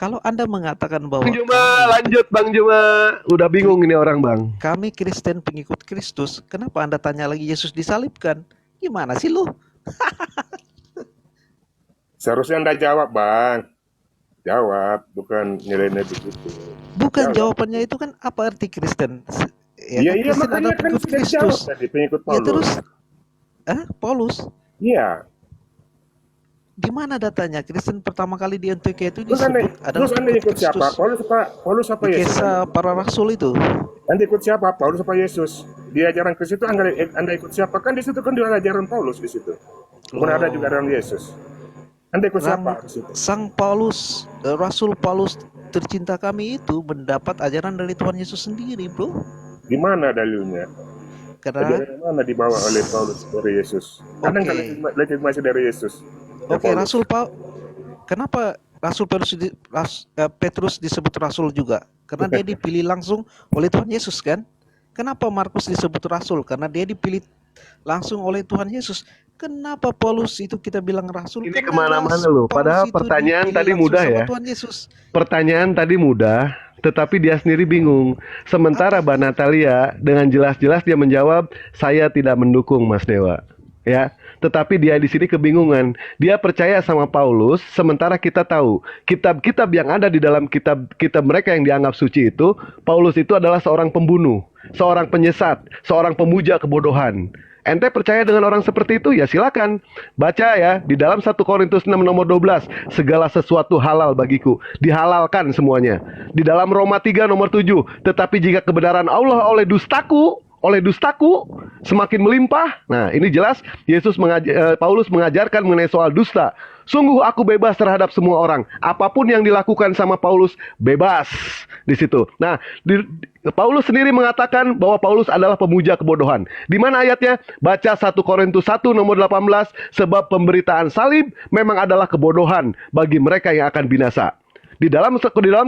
Kalau Anda mengatakan bahwa Bang Juma, lanjut Bang Juma. Udah bingung ini orang, Bang. kami Kristen pengikut Kristus, kenapa Anda tanya lagi Yesus disalibkan? Gimana sih lu? Seharusnya Anda jawab, Bang. Jawab, bukan nyeleneh begitu. Bukan, Jawab. jawabannya itu kan apa arti Kristen? Iya, kan iya, Kristen makanya adalah kan pengikut sudah Kristus. dijawab tadi, pengikut Ya Paulus. terus, Paulus? Iya. Di mana datanya? Kristen pertama kali di Antioquia itu Terus Anda, disebut adalah ikut siapa? Paulus apa Di Yesus? kisah para rasul itu. Anda ikut siapa? Paulus apa Yesus? Di ajaran Kristus itu Anda ikut siapa? Kan di situ kan di ajaran Paulus di situ. Bukan ada juga ajaran Yesus. Anda ikut siapa di situ? Sang Paulus, Rasul Paulus tercinta kami itu mendapat ajaran dari Tuhan Yesus sendiri, bro. Di mana dalilnya? Karena Ajaran mana dibawa oleh Paulus dari Yesus? Anda Oke. nggak legitimasi dari Yesus. Oke, Paulus. kenapa Rasul Petrus disebut rasul juga? Karena dia dipilih langsung oleh Tuhan Yesus, kan? Kenapa Markus disebut rasul? Karena dia dipilih langsung oleh Tuhan Yesus. Kenapa Paulus itu kita bilang rasul? Ini Karena kemana-mana loh. Paulus Padahal itu pertanyaan dipilih tadi langsung mudah sama ya. Tuhan Yesus. Pertanyaan tadi mudah, tetapi dia sendiri bingung. Sementara Mbak Natalia dengan jelas-jelas dia menjawab, saya tidak mendukung Mas Dewa. Ya, tetapi dia di sini kebingungan. Dia percaya sama Paulus, sementara kita tahu kitab-kitab yang ada di dalam kitab mereka yang dianggap suci itu, Paulus itu adalah seorang pembunuh, seorang penyesat, seorang pemuja kebodohan. Ente percaya dengan orang seperti itu? Ya silakan. Baca ya, di dalam 1 Korintus 6 nomor 12, segala sesuatu halal bagiku. Dihalalkan semuanya. Di dalam Roma 3 nomor 7, tetapi jika kebenaran Allah oleh dustaku semakin melimpah. Nah, ini jelas Paulus mengajarkan mengenai soal dusta. Sungguh aku bebas terhadap semua orang. Apapun yang dilakukan sama Paulus, bebas di situ. Nah, Paulus sendiri mengatakan bahwa Paulus adalah pemuja kebodohan. Di mana ayatnya? Baca 1 Korintus 1 nomor 18, sebab pemberitaan salib memang adalah kebodohan bagi mereka yang akan binasa. Di dalam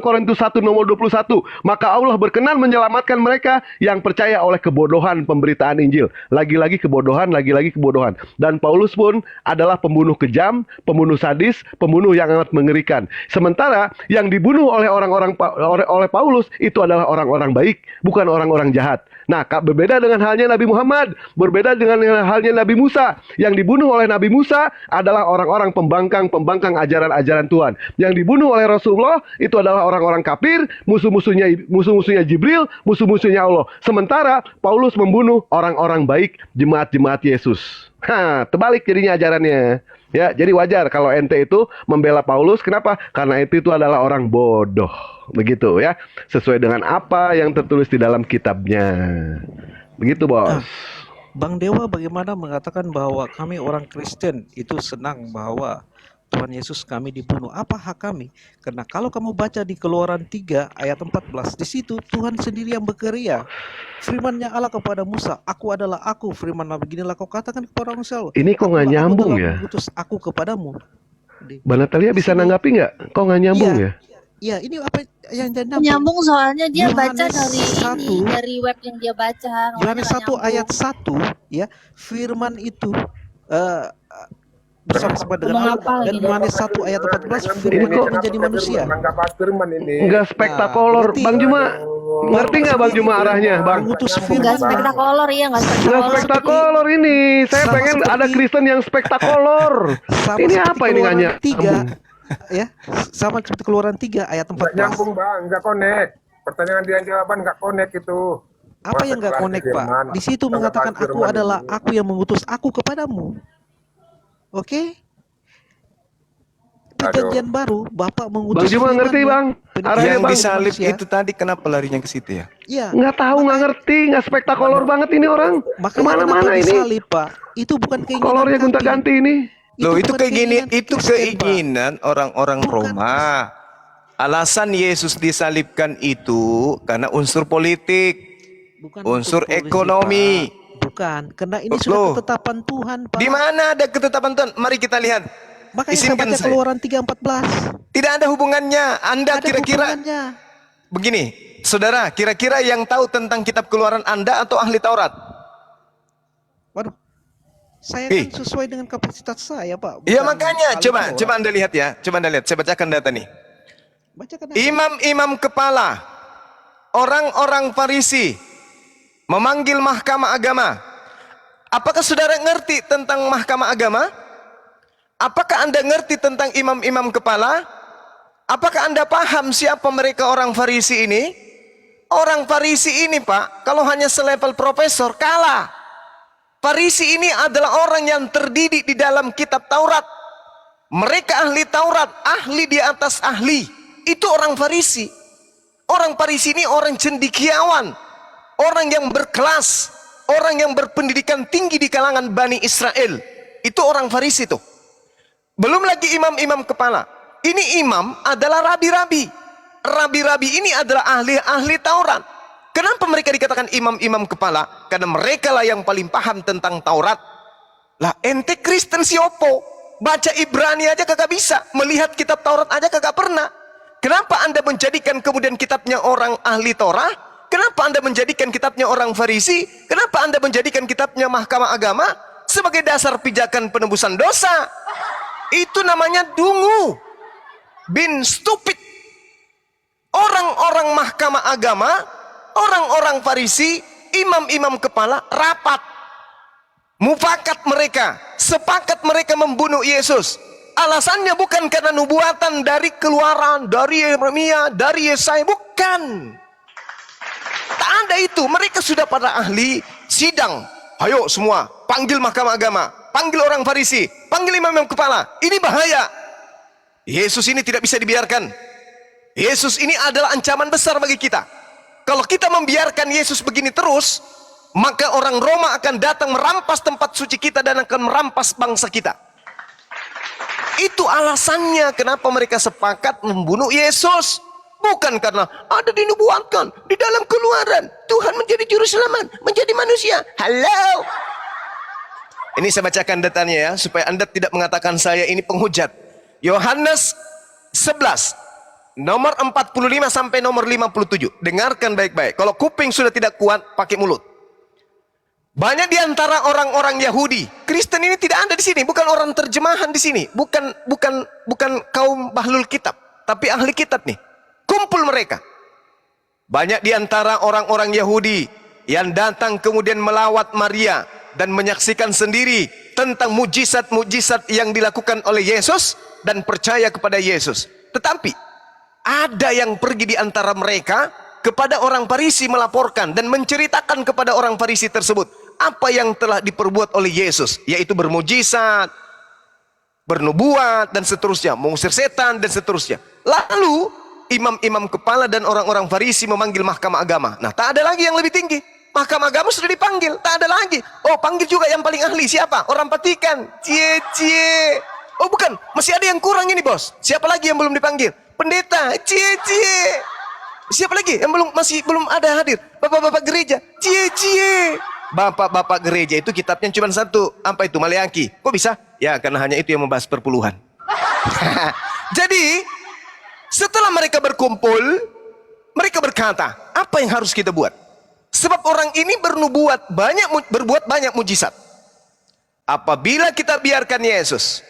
Korintus 1 nomor 21, maka Allah berkenan menyelamatkan mereka yang percaya oleh kebodohan pemberitaan Injil. Lagi-lagi kebodohan, lagi-lagi kebodohan. Dan Paulus pun adalah pembunuh kejam, pembunuh sadis, pembunuh yang amat mengerikan. Sementara yang dibunuh oleh oleh Paulus itu adalah orang-orang baik, bukan orang-orang jahat. Nah, berbeda dengan halnya Nabi Muhammad, berbeda dengan halnya Nabi Musa. Yang dibunuh oleh Nabi Musa adalah orang-orang pembangkang ajaran-ajaran Tuhan. Yang dibunuh oleh Rasulullah itu adalah orang-orang kafir, musuh-musuhnya Jibril, musuh-musuhnya Allah. Sementara Paulus membunuh orang-orang baik, jemaat-jemaat Yesus. Terbalik jadinya ajarannya. Ya, jadi wajar kalau ente itu membela Paulus. Kenapa? Karena itu adalah orang bodoh. Begitu ya. Sesuai dengan apa yang tertulis di dalam kitabnya. Begitu, Bos. Bang Dewa bagaimana mengatakan bahwa kami orang Kristen itu senang bahwa Tuhan Yesus kami dibunuh. Apa hak kami? Karena kalau kamu baca di Keluaran 3 ayat 14, di situ Tuhan sendiri yang berkarya. Firman-Nya Allah kepada Musa, aku adalah aku. Firman Allah beginilah kau katakan kepada orang Israel. Ini kok nggak nyambung ya? Mengutus aku kepadamu. Mbak Natalia bisa nanggapi nggak? Kok nggak nyambung ya? Iya, ini apa yang Nyambung soalnya dia baca Yohanes dari 1. dari web yang dia baca. Yohanes makanya 1 nggak ayat nyambung. 1 ya, firman itu bersama-sama dengan Ngomong Allah. apa Dan lagi? Yohanes 1 ayat 14, firman itu menjadi manusia. Nggak pas firman ini. Nggak spektakuler. berarti- Bang Juma, ngerti nggak Bang Juma arahnya, Bang? Mengutus Nggak firman. spektakuler ya, nggak Nggak spektakuler. spektakuler ini. Saya Sama pengen seperti- ada Kristen yang spektakuler. Sama Ini seperti apa ini Keluaran nggak 3 ya, sama seperti Keluaran 3 ayat Nggak 14. nyambung, Bang. Nggak connect. Pertanyaan dia jawaban nggak connect itu. Apa yang nggak connect, Pak? Di situ mengatakan aku adalah aku yang mengutus aku kepadamu. Oke? perjanjian baru Bapak mengutus Bang Juma ngerti firman-Nya, bang? Arahnya Yang bang? disalib manusia. itu tadi kenapa larinya ke situ ya? Iya. Nggak tahu, nggak ngerti, nggak spektakuler banget ini orang. Makanya Kemana-mana kenapa ini. disalib, Pak? Itu bukan keinginan Kolornya kami. gonta-ganti ini. Loh itu bukan Kristen, Pak. keinginan orang-orang Bukan. Roma. Alasan Yesus disalibkan itu karena unsur politik, Bukan unsur untuk polisi, ekonomi. Pak. Bukan, karena ini Loh. sudah ketetapan Tuhan, Pak. Di mana ada ketetapan Tuhan? Mari kita lihat. Makanya saya Izinkan baca saya. Keluaran 3:14. Tidak ada hubungannya. Anda Ada kira-kira hubungannya. begini, saudara, kira-kira yang tahu tentang kitab Keluaran Anda atau ahli Taurat? Waduh. Saya Eh. kan sesuai dengan kapasitas saya, Pak. Iya Bukan makanya, ahli coba Taurat. Anda lihat ya. Coba Anda lihat, saya bacakan data nih. Bacakan aja. Imam-imam kepala, orang-orang Farisi memanggil mahkamah agama. Apakah saudara ngerti tentang mahkamah agama? Apakah Anda ngerti tentang imam-imam kepala? Apakah Anda paham siapa mereka orang Farisi ini? Orang Farisi ini, Pak, kalau hanya selevel profesor, kalah. Farisi ini adalah orang yang terdidik di dalam kitab Taurat. Mereka ahli Taurat, ahli di atas ahli. Itu orang Farisi. Orang Farisi ini orang cendekiawan, orang yang berkelas, orang yang berpendidikan tinggi di kalangan Bani Israel. Itu orang Farisi tuh. Belum lagi imam-imam kepala. Ini imam adalah rabi-rabi. Rabi-rabi ini adalah ahli-ahli Taurat. Kenapa mereka dikatakan imam-imam kepala? Karena mereka lah yang paling paham tentang Taurat. Lah ente Kristen siopo? Baca Ibrani aja kagak bisa. Melihat kitab Taurat aja kagak pernah. Kenapa Anda menjadikan kemudian kitabnya orang ahli Torah? Kenapa Anda menjadikan kitabnya orang Farisi? Kenapa Anda menjadikan kitabnya mahkamah agama? Sebagai dasar pijakan penebusan dosa. Itu namanya dungu. Bin stupid. Orang-orang mahkamah agama, orang-orang Farisi, imam-imam kepala rapat. Mufakat mereka, sepakat mereka membunuh Yesus. Alasannya bukan karena nubuatan dari Keluaran, dari Yeremia, dari Yesaya, bukan. Tak ada itu, mereka sudah pada ahli sidang. Ayo semua, panggil mahkamah agama, panggil orang Farisi, panggil imam-imam kepala. Ini bahaya. Yesus ini tidak bisa dibiarkan. Yesus ini adalah ancaman besar bagi kita. Kalau kita membiarkan Yesus begini terus, maka orang Roma akan datang merampas tempat suci kita dan akan merampas bangsa kita. Itu alasannya kenapa mereka sepakat membunuh Yesus. Bukan karena ada dinubuatkan di dalam Keluaran Tuhan menjadi juru selamat, menjadi manusia. Halo. Ini saya bacakan datanya ya, supaya Anda tidak mengatakan saya ini penghujat. Yohanes 11 nomor 45 sampai nomor 57. Dengarkan baik-baik. Kalau kuping sudah tidak kuat, pakai mulut. Banyak di antara orang-orang Yahudi, Kristen ini tidak ada di sini, bukan orang terjemahan di sini, bukan kaum bahlul kitab, tapi ahli kitab nih. Kumpul mereka. Banyak di antara orang-orang Yahudi yang datang kemudian melawat Maria dan menyaksikan sendiri tentang mujizat-mujizat yang dilakukan oleh Yesus dan percaya kepada Yesus. Tetapi ada yang pergi di antara mereka kepada orang Farisi melaporkan dan menceritakan kepada orang Farisi tersebut apa yang telah diperbuat oleh Yesus, yaitu bermujizat, bernubuat dan seterusnya, mengusir setan dan seterusnya. Lalu imam-imam kepala dan orang-orang Farisi memanggil mahkamah agama. Nah, tak ada lagi yang lebih tinggi. Mahkamah agama sudah dipanggil, tak ada lagi. Oh, panggil juga yang paling ahli. Siapa? Orang Vatikan. Cie. Oh, bukan, masih ada yang kurang ini, bos. Siapa lagi yang belum dipanggil? Pendeta. Cie. Siapa lagi yang masih belum ada hadir? Bapak-bapak gereja. Cie. Bapak-bapak gereja itu kitabnya cuma satu. Apa itu? Maleaki. Kok bisa? Ya, karena hanya itu yang membahas perpuluhan. Jadi, setelah mereka berkumpul, mereka berkata, apa yang harus kita buat? Sebab orang ini berbuat banyak mujizat. Apabila kita biarkan Yesus,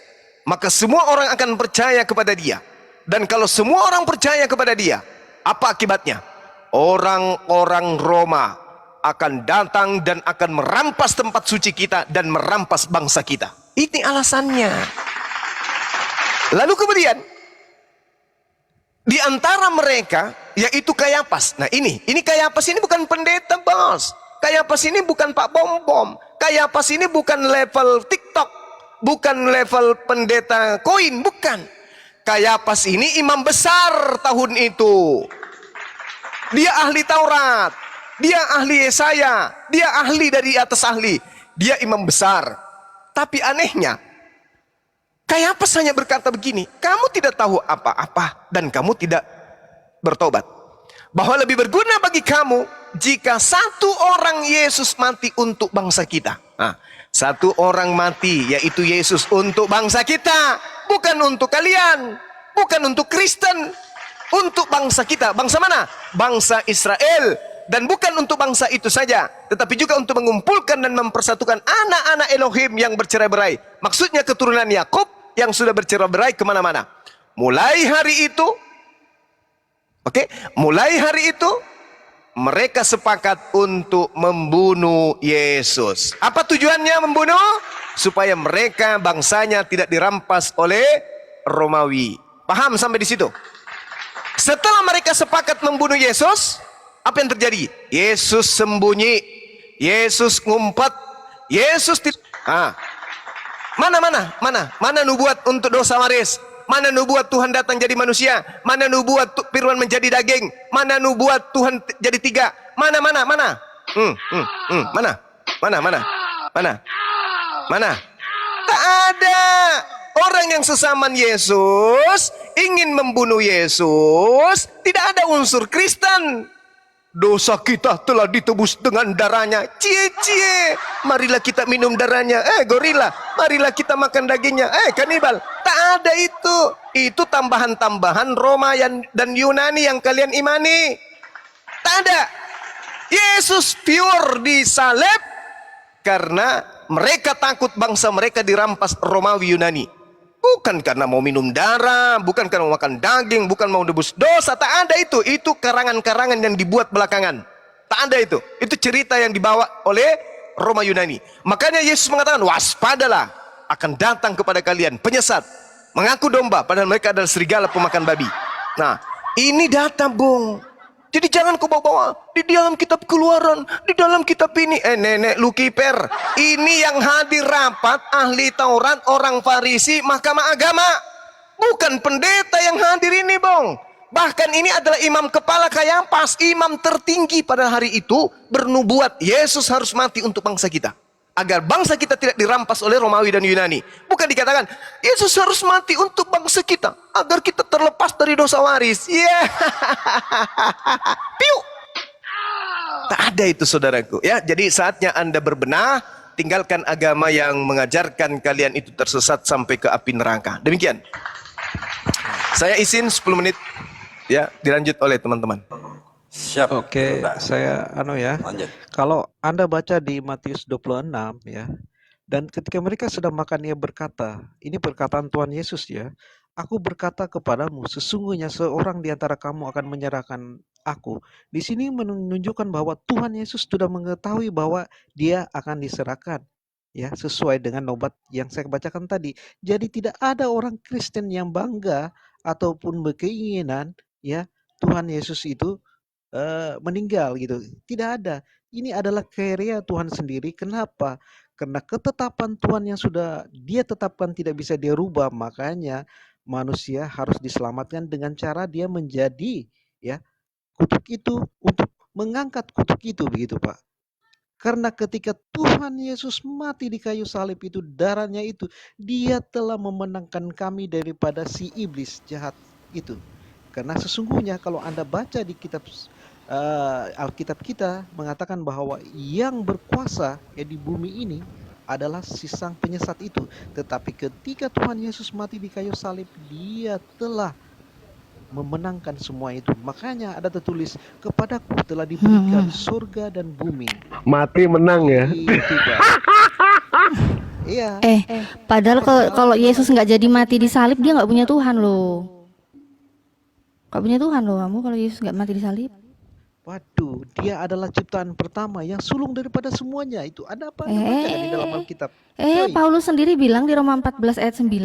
maka semua orang akan percaya kepada dia. Dan kalau semua orang percaya kepada dia, apa akibatnya? Orang-orang Roma akan datang dan akan merampas tempat suci kita dan merampas bangsa kita. Ini alasannya. Lalu kemudian di antara mereka yaitu Kayafas. Nah ini Kayafas ini bukan pendeta, bos. Kayafas ini bukan Pak Bom-Bom. Kayafas ini bukan level TikTok, bukan level pendeta koin, bukan. Kayapas ini imam besar tahun itu. Dia ahli Taurat, dia ahli Yesaya, dia ahli dari atas ahli. Dia imam besar. Tapi anehnya, Kayapas hanya berkata begini, kamu tidak tahu apa-apa dan kamu tidak bertobat. Bahwa lebih berguna bagi kamu jika satu orang Yesus mati untuk bangsa kita. Nah, satu orang mati yaitu Yesus untuk bangsa kita, bukan untuk kalian, bukan untuk Kristen, untuk bangsa kita. Bangsa mana? Bangsa Israel. Dan bukan untuk bangsa itu saja, tetapi juga untuk mengumpulkan dan mempersatukan anak-anak Elohim yang bercerai-berai. Maksudnya keturunan Yakub yang sudah bercerai-berai kemana-mana. Mulai hari itu, mulai hari itu mereka sepakat untuk membunuh Yesus. Apa tujuannya membunuh? Supaya mereka bangsanya tidak dirampas oleh Romawi. Paham sampai di situ? Setelah mereka sepakat membunuh Yesus, apa yang terjadi? Yesus sembunyi, Yesus ngumpet, Yesus mana nubuat untuk dosa waris? Mana nubuat Tuhan datang jadi manusia? Mana nubuat firman menjadi daging? Mana nubuat Tuhan jadi tiga? Mana? Tak ada. Orang yang sesaman Yesus ingin membunuh Yesus, tidak ada unsur Kristen. Dosa kita telah ditebus dengan darahnya. Cie. Marilah kita minum darahnya. Gorila. Marilah kita makan dagingnya. Kanibal. Tak ada itu. Itu tambahan-tambahan Roma dan Yunani yang kalian imani. Tak ada. Yesus pure disalib karena mereka takut bangsa mereka dirampas Romawi Yunani. Bukan karena mau minum darah, bukan karena mau makan daging, bukan mau nebus dosa. Tak ada itu. Itu karangan-karangan yang dibuat belakangan. Tak ada itu. Itu cerita yang dibawa oleh Roma Yunani. Makanya Yesus mengatakan, waspadalah, akan datang kepada kalian penyesat, mengaku domba, padahal mereka adalah serigala pemakan babi. Nah, ini data, Bung. Jadi jangan kau bawa-bawa di dalam kitab Keluaran, di dalam kitab ini. Nenek lu kiper. Ini yang hadir rapat ahli Taurat, orang Farisi, Mahkamah Agama. Bukan pendeta yang hadir ini, Bung. Bahkan ini adalah imam kepala Kayapas, imam tertinggi pada hari itu bernubuat Yesus harus mati untuk bangsa kita. Agar bangsa kita tidak dirampas oleh Romawi dan Yunani. Bukan dikatakan, Yesus harus mati untuk bangsa kita. Agar kita terlepas dari dosa waris. Piu. Tak ada itu, saudaraku. Ya, jadi saatnya Anda berbenah. Tinggalkan agama yang mengajarkan kalian itu tersesat sampai ke api neraka. Demikian. Saya izin 10 menit. Ya, dilanjut oleh teman-teman. Siap. Oke, saya Lanjut. kalau Anda baca di Matius 26 ya, dan ketika mereka sedang makan ia berkata, ini perkataan Tuhan Yesus ya, aku berkata kepadamu, sesungguhnya seorang di antara kamu akan menyerahkan aku. Di sini menunjukkan bahwa Tuhan Yesus sudah mengetahui bahwa dia akan diserahkan ya, sesuai dengan nobat yang saya bacakan tadi. Jadi tidak ada orang Kristen yang bangga ataupun berkeinginan ya Tuhan Yesus itu meninggal gitu. Tidak ada. Ini adalah karya Tuhan sendiri. Kenapa? Karena ketetapan Tuhan yang sudah dia tetapkan tidak bisa dia rubah. Makanya manusia harus diselamatkan dengan cara dia menjadi ya kutuk itu, untuk mengangkat kutuk itu, begitu Pak. Karena ketika Tuhan Yesus mati di kayu salib itu, darahnya itu, dia telah memenangkan kami daripada si iblis jahat itu. Karena sesungguhnya kalau Anda baca di kitab Alkitab kita mengatakan bahwa yang berkuasa ya di bumi ini adalah si sang penyesat itu. Tetapi ketika Tuhan Yesus mati di kayu salib, dia telah memenangkan semua itu. Makanya ada tertulis, kepadaku telah diberikan surga dan bumi. Mati menang ya. Itu, Pak. Iya. Padahal kalau Yesus nggak jadi mati di salib, dia nggak punya Tuhan loh. Nggak punya Tuhan loh kamu kalau Yesus nggak mati di salib. Waduh, dia adalah ciptaan pertama yang sulung daripada semuanya. Itu ada apa? Anda baca kan di dalam Alkitab? Coy. Paulus sendiri bilang di Roma 14 ayat 9,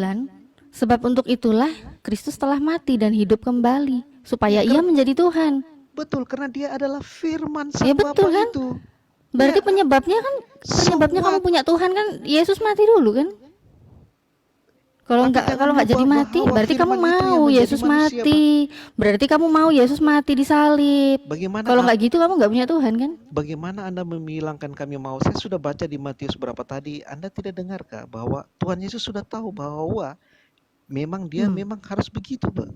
sebab untuk itulah Kristus telah mati dan hidup kembali, supaya ia menjadi Tuhan. Betul, karena dia adalah firman sang Ya betul Bapa kan? itu. Berarti Ya. penyebabnya kamu punya Tuhan kan, Yesus mati dulu kan? Kalau Tapi nggak jangan kalau nggak jadi lupa mati, bahwa berarti kamu firman itu yang mau menjadi Yesus manusia, Pak. mati. Berarti kamu mau Yesus mati disalib. Bagaimana Kalau nggak gitu kamu nggak punya Tuhan kan? bagaimana Anda memilangkan kami mau? Saya sudah baca di Matius berapa tadi. Anda tidak dengarkah bahwa Tuhan Yesus sudah tahu bahwa memang dia memang harus begitu, Pak.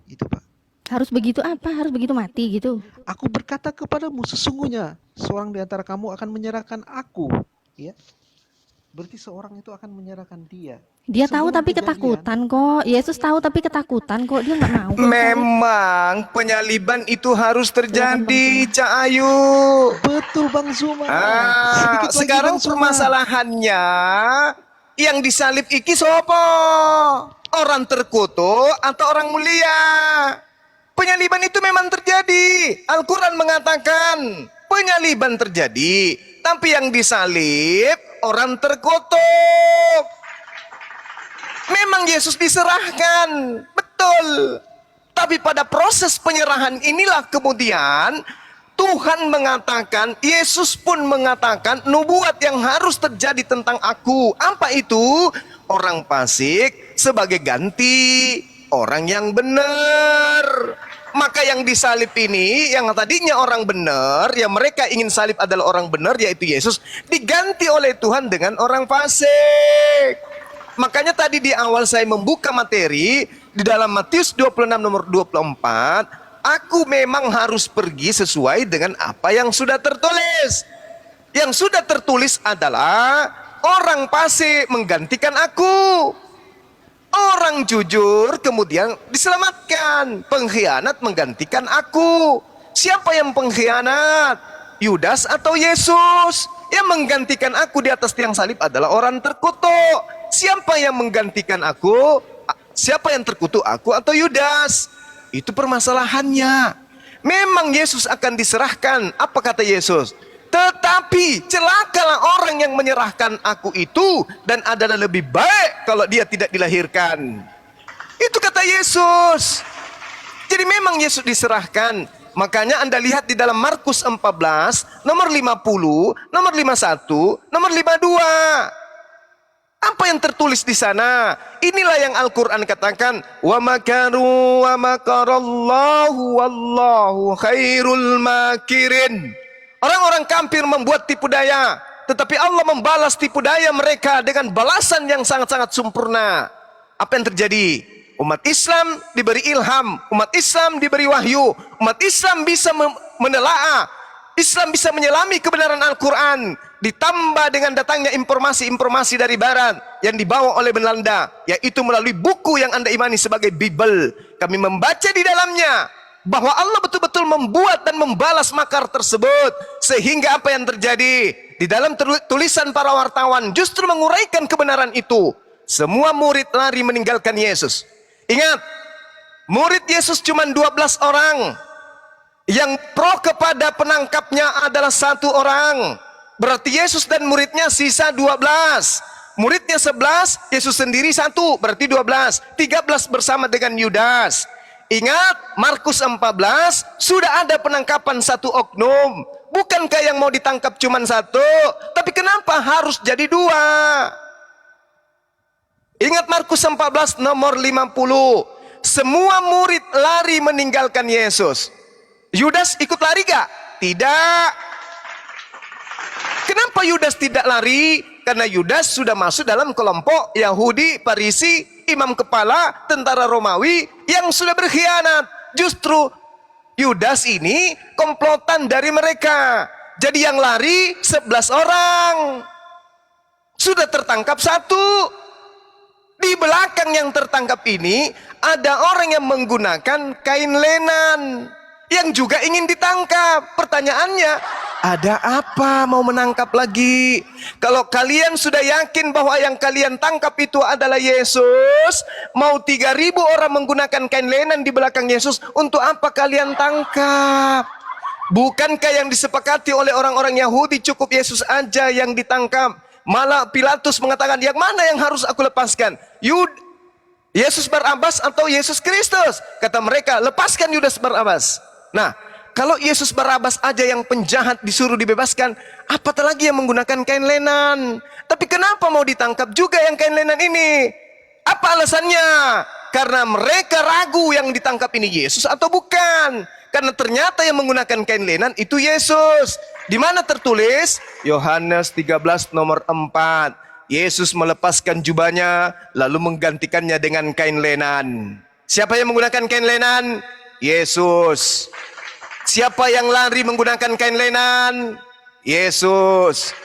Itu, Pak. Harus begitu apa? Harus begitu mati gitu. Aku berkata kepadamu, sesungguhnya seorang di antara kamu akan menyerahkan aku, ya. Berarti seorang itu akan menyerahkan dia. Dia tahu Sebelum tapi kejadian, ketakutan kok. Yesus tahu tapi ketakutan kok. Dia nggak mau. kok disalib. Memang penyaliban itu harus terjadi, Cak Ayu. betul Bang Zuma. Sedikit lagi, Sekarang Bang Zuma. permasalahannya yang disalib iki sopo? Orang terkutuk atau orang mulia? Penyaliban itu memang terjadi. Al-Quran mengatakan penyaliban terjadi, tapi yang disalib orang terkutuk. Memang Yesus diserahkan, betul. Tapi pada proses penyerahan inilah kemudian Tuhan mengatakan, Yesus pun mengatakan nubuat yang harus terjadi tentang aku. Apa itu? Orang fasik sebagai ganti orang yang benar. Maka yang disalib ini, yang tadinya orang benar, yang mereka ingin salib adalah orang benar, yaitu Yesus, diganti oleh Tuhan dengan orang fasik. Makanya tadi di awal saya membuka materi, di dalam Matius 26 nomor 24, aku memang harus pergi sesuai dengan apa yang sudah tertulis. Yang sudah tertulis adalah orang fasik menggantikan aku. Orang jujur kemudian diselamatkan. Pengkhianat menggantikan aku. Siapa yang pengkhianat? Yudas atau Yesus? Yang menggantikan aku di atas tiang salib adalah orang terkutuk. Siapa yang menggantikan aku? Siapa yang terkutuk, aku atau Yudas? Itu permasalahannya. Memang Yesus akan diserahkan. Apa kata Yesus? Tetapi celakalah orang yang menyerahkan aku itu, dan adalah lebih baik kalau dia tidak dilahirkan. Itu kata Yesus. Jadi memang Yesus diserahkan. Makanya Anda lihat di dalam Markus 14 nomor 50, nomor 51, nomor 52. Apa yang tertulis di sana? Inilah yang Al-Quran katakan, wa makaru wa makarallahu wallahu khairul makirin. Orang-orang kafir membuat tipu daya, tetapi Allah membalas tipu daya mereka dengan balasan yang sangat-sangat sempurna. Apa yang terjadi? Umat Islam diberi ilham, umat Islam diberi wahyu, umat Islam bisa menelaah, Islam bisa menyelami kebenaran Al-Quran, ditambah dengan datangnya informasi-informasi dari Barat yang dibawa oleh Belanda, yaitu melalui buku yang Anda imani sebagai Bible. Kami membaca di dalamnya bahwa Allah betul-betul membuat dan membalas makar tersebut, sehingga apa yang terjadi di dalam tulisan para wartawan justru menguraikan kebenaran itu. Semua murid lari meninggalkan Yesus. Ingat, murid Yesus cuma 12 orang. Yang pro kepada penangkapnya adalah 1 orang. Berarti Yesus dan muridnya sisa 12. Muridnya 11, Yesus sendiri 1, berarti 12. 13 bersama dengan Yudas. Ingat, Markus 14 sudah ada penangkapan 1 oknum. Bukankah yang mau ditangkap cuma 1? Tapi kenapa harus jadi 2? Ingat Markus 14 nomor 50. Semua murid lari meninggalkan Yesus. Yudas ikut lari gak? Tidak. Kenapa Yudas tidak lari? Karena Yudas sudah masuk dalam kelompok Yahudi, Farisi, imam kepala, tentara Romawi yang sudah berkhianat. Justru Yudas ini komplotan dari mereka. Jadi yang lari 11 orang. Sudah tertangkap 1. Di belakang yang tertangkap ini ada orang yang menggunakan kain lenan yang juga ingin ditangkap. Pertanyaannya, ada apa mau menangkap lagi? Kalau kalian sudah yakin bahwa yang kalian tangkap itu adalah Yesus, mau 3.000 orang menggunakan kain lenan di belakang Yesus, untuk apa kalian tangkap? Bukankah yang disepakati oleh orang-orang Yahudi cukup Yesus aja yang ditangkap? Malah Pilatus mengatakan, yang mana yang harus aku lepaskan? Yesus Barabas atau Yesus Kristus? Kata mereka, lepaskan Yudas Barabas. Nah, kalau Yesus Barabas aja yang penjahat disuruh dibebaskan, apatah lagi yang menggunakan kain lenan? Tapi kenapa mau ditangkap juga yang kain lenan ini? Apa alasannya? Karena mereka ragu yang ditangkap ini Yesus atau bukan. Karena ternyata yang menggunakan kain lenan itu Yesus. Di mana tertulis? Yohanes 13 nomor 4. Yesus melepaskan jubahnya lalu menggantikannya dengan kain lenan. Siapa yang menggunakan kain lenan? Yesus. Siapa yang lari menggunakan kain lenan? Yesus.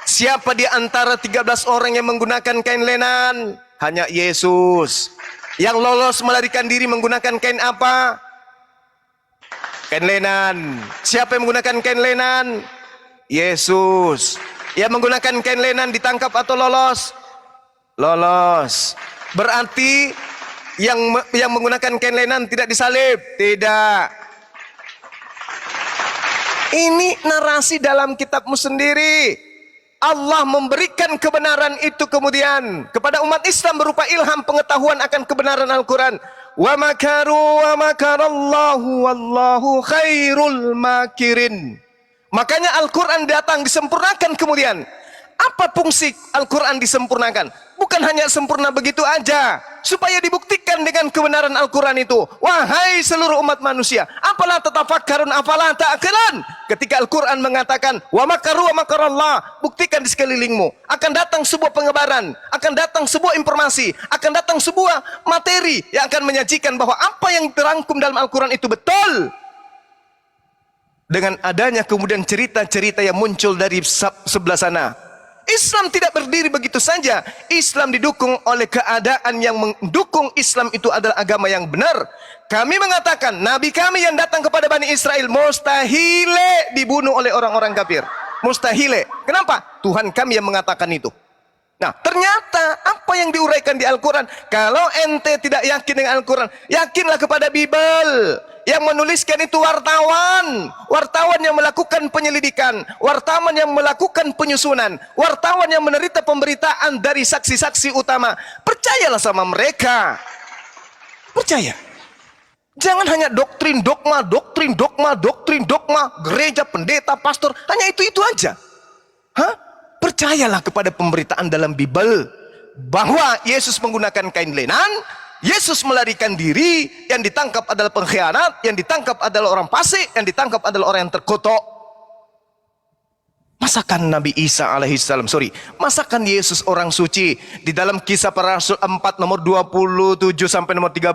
Siapa di antara 13 orang yang menggunakan kain lenan? Hanya Yesus. Yang lolos melarikan diri menggunakan kain apa? Kain lenan. Siapa yang menggunakan kain lenan? Yesus. Yang menggunakan kain lenan ditangkap atau lolos? Lolos. Berarti yang menggunakan kain lenan tidak disalib? Tidak. Ini narasi dalam kitabmu sendiri. Allah memberikan kebenaran itu kemudian kepada umat Islam berupa ilham pengetahuan akan kebenaran Al-Quran. Wa makaru wa makarallahu wallahu khairul makirin. Makanya Al-Quran datang disempurnakan kemudian. Apa fungsi Al-Quran disempurnakan? Bukan hanya sempurna begitu aja, supaya dibuktikan dengan kebenaran Al-Quran itu. Wahai seluruh umat manusia, apalah tatafakkarun, apalah ta'qilan. Ketika Al-Quran mengatakan wa makaru wa makarallah, buktikan di sekelilingmu akan datang sebuah pengabaran, akan datang sebuah informasi, akan datang sebuah materi yang akan menyajikan bahwa apa yang terangkum dalam Al-Quran itu betul. Dengan adanya kemudian cerita-cerita yang muncul dari sebelah sana, Islam tidak berdiri begitu saja. Islam didukung oleh keadaan yang mendukung Islam itu adalah agama yang benar. Kami mengatakan Nabi kami yang datang kepada Bani Israel mustahile dibunuh oleh orang-orang kafir. Mustahile. Kenapa? Tuhan kami yang mengatakan itu. Nah, ternyata apa yang diuraikan di Al-Quran, kalau ente tidak yakin dengan Al-Quran, yakinlah kepada Bible. Yang menuliskan itu wartawan yang melakukan penyelidikan, wartawan yang melakukan penyusunan, wartawan yang menerita pemberitaan dari saksi-saksi utama. Percayalah sama mereka. Percaya. Jangan hanya doktrin dogma, gereja, pendeta, pastor, hanya itu aja. Percayalah kepada pemberitaan dalam Bible bahwa Yesus menggunakan kain lenan. Yesus melarikan diri, yang ditangkap adalah pengkhianat, yang ditangkap adalah orang fasik, yang ditangkap adalah orang yang terkutuk. Masakan Nabi Isa alaihissalam, masakan Yesus orang suci. Di dalam Kisah Para Rasul 4 nomor 27 sampai nomor 30,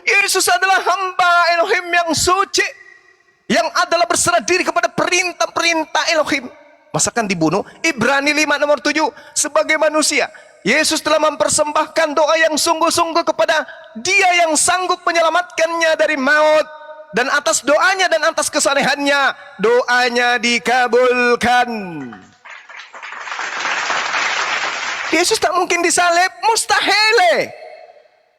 Yesus adalah hamba Elohim yang suci, yang adalah berserah diri kepada perintah-perintah Elohim. Masakan dibunuh? Ibrani 5 nomor 7, sebagai manusia Yesus telah mempersembahkan doa yang sungguh-sungguh kepada Dia yang sanggup menyelamatkannya dari maut, dan atas doanya dan atas kesalehannya doanya dikabulkan. Yesus tak mungkin disalib,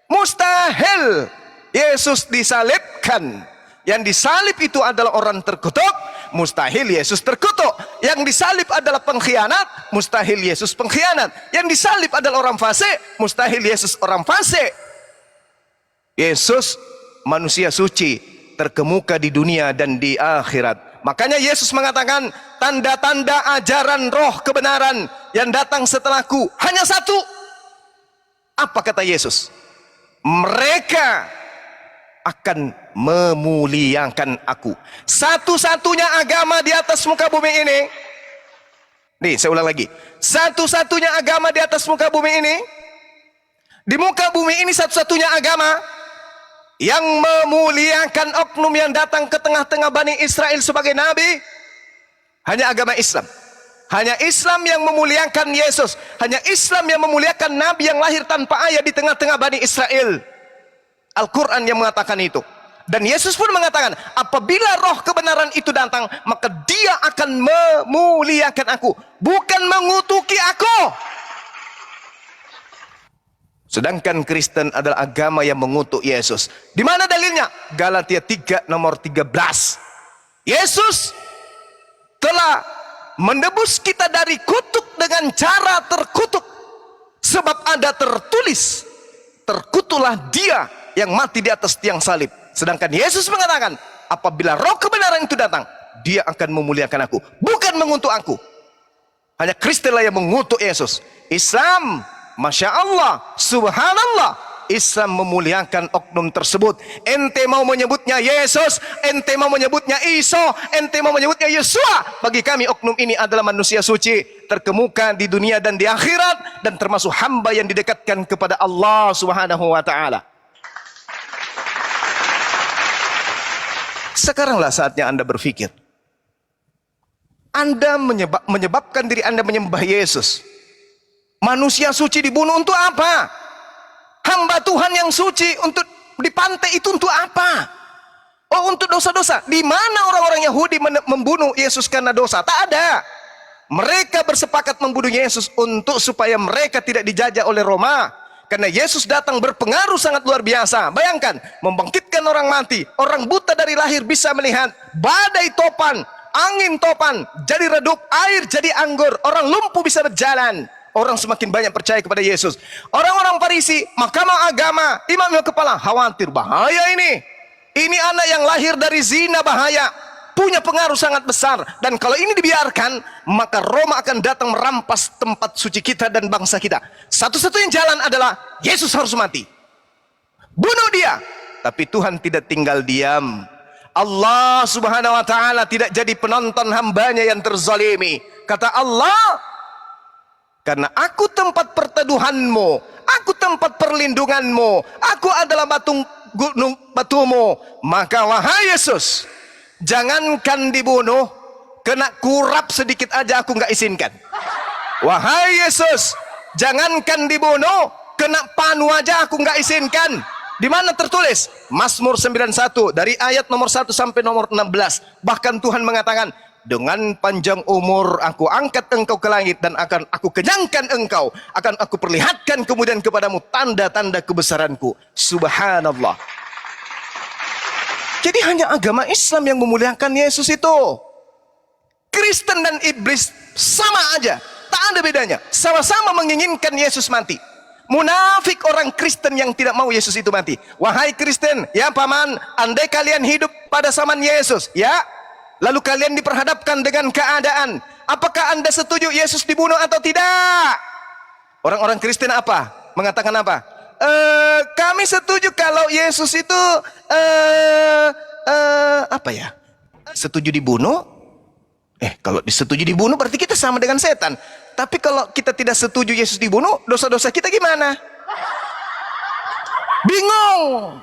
mustahil Yesus disalibkan. Yang disalib itu adalah orang terkutuk, mustahil Yesus terkutuk. Yang disalib adalah pengkhianat, mustahil Yesus pengkhianat. Yang disalib adalah orang fasik, mustahil Yesus orang fasik. Yesus manusia suci, terkemuka di dunia dan di akhirat. Makanya Yesus mengatakan, tanda-tanda ajaran roh kebenaran yang datang setelahku hanya satu. Apa kata Yesus? Mereka akan memuliakan aku. Satu-satunya agama di atas muka bumi ini, nih saya ulang lagi, satu-satunya agama di atas muka bumi ini, di muka bumi ini satu-satunya agama yang memuliakan oknum yang datang ke tengah-tengah Bani Israel sebagai nabi, hanya agama Islam. Hanya Islam yang memuliakan Yesus, hanya Islam yang memuliakan nabi yang lahir tanpa ayah di tengah-tengah Bani Israel. Al-Quran yang mengatakan itu. Dan Yesus pun mengatakan, apabila roh kebenaran itu datang, maka Dia akan memuliakan aku, bukan mengutuki aku. Sedangkan Kristen adalah agama yang mengutuk Yesus. Di mana dalilnya? Galatia 3 nomor 13. Yesus telah menebus kita dari kutuk dengan cara terkutuk, sebab ada tertulis, terkutuklah dia yang mati di atas tiang salib. Sedangkan Yesus mengatakan, apabila roh kebenaran itu datang, Dia akan memuliakan aku, bukan mengutuk aku. Hanya Kristenlah yang mengutuk Yesus. Islam Masya Allah, subhanallah, Islam memuliakan oknum tersebut. Ente mau menyebutnya Yesus, ente mau menyebutnya Isa, ente mau menyebutnya Yesua, bagi kami oknum ini adalah manusia suci, terkemuka di dunia dan di akhirat, dan termasuk hamba yang didekatkan kepada Allah Subhanahu wa ta'ala. Sekaranglah saatnya Anda berpikir. Anda menyebabkan diri Anda menyembah Yesus. Manusia suci dibunuh untuk apa? Hamba Tuhan yang suci untuk dipantai itu untuk apa? Oh, untuk dosa-dosa. Di mana orang-orang Yahudi membunuh Yesus karena dosa? Tak ada. Mereka bersepakat membunuh Yesus untuk supaya mereka tidak dijajah oleh Roma. Karena Yesus datang berpengaruh sangat luar biasa. Bayangkan, membangkitkan orang mati. Orang buta dari lahir bisa melihat. Badai topan, angin topan, jadi redup, air jadi anggur. Orang lumpuh bisa berjalan. Orang semakin banyak percaya kepada Yesus. Orang-orang Farisi, mahkamah agama, imam kepala, khawatir, bahaya ini. Ini anak yang lahir dari zina, bahaya. Punya pengaruh sangat besar. Dan kalau ini dibiarkan, maka Roma akan datang merampas tempat suci kita dan bangsa kita. Satu-satunya jalan adalah Yesus harus mati. Bunuh dia. Tapi Tuhan tidak tinggal diam. Allah Subhanahu wa ta'ala tidak jadi penonton hambanya yang terzalimi. Kata Allah, karena aku tempat perteduhanmu, aku tempat perlindunganmu, aku adalah gunung batumu, maka wahai Yesus, jangankan dibunuh, kena kurap sedikit aja aku nggak izinkan. Wahai Yesus, jangankan dibunuh, kena panu aja aku nggak izinkan. Di mana tertulis? Mazmur 91 dari ayat nomor 1 sampai nomor 16. Bahkan Tuhan mengatakan, dengan panjang umur aku angkat engkau ke langit dan akan aku kenyangkan engkau, akan aku perlihatkan kemudian kepadamu tanda-tanda kebesaranku. Subhanallah. Jadi hanya agama Islam yang memuliakan Yesus itu. Kristen dan iblis sama aja, tak ada bedanya. Sama-sama menginginkan Yesus mati. Munafik orang Kristen yang tidak mau Yesus itu mati. Wahai Kristen, ya paman, andai kalian hidup pada zaman Yesus, ya, lalu kalian diperhadapkan dengan keadaan, apakah Anda setuju Yesus dibunuh atau tidak? Orang-orang Kristen apa? Mengatakan apa? Kami setuju kalau Yesus itu apa ya? Setuju dibunuh? Kalau disetujui dibunuh berarti kita sama dengan setan. Tapi kalau kita tidak setuju Yesus dibunuh, dosa-dosa kita gimana? Bingung.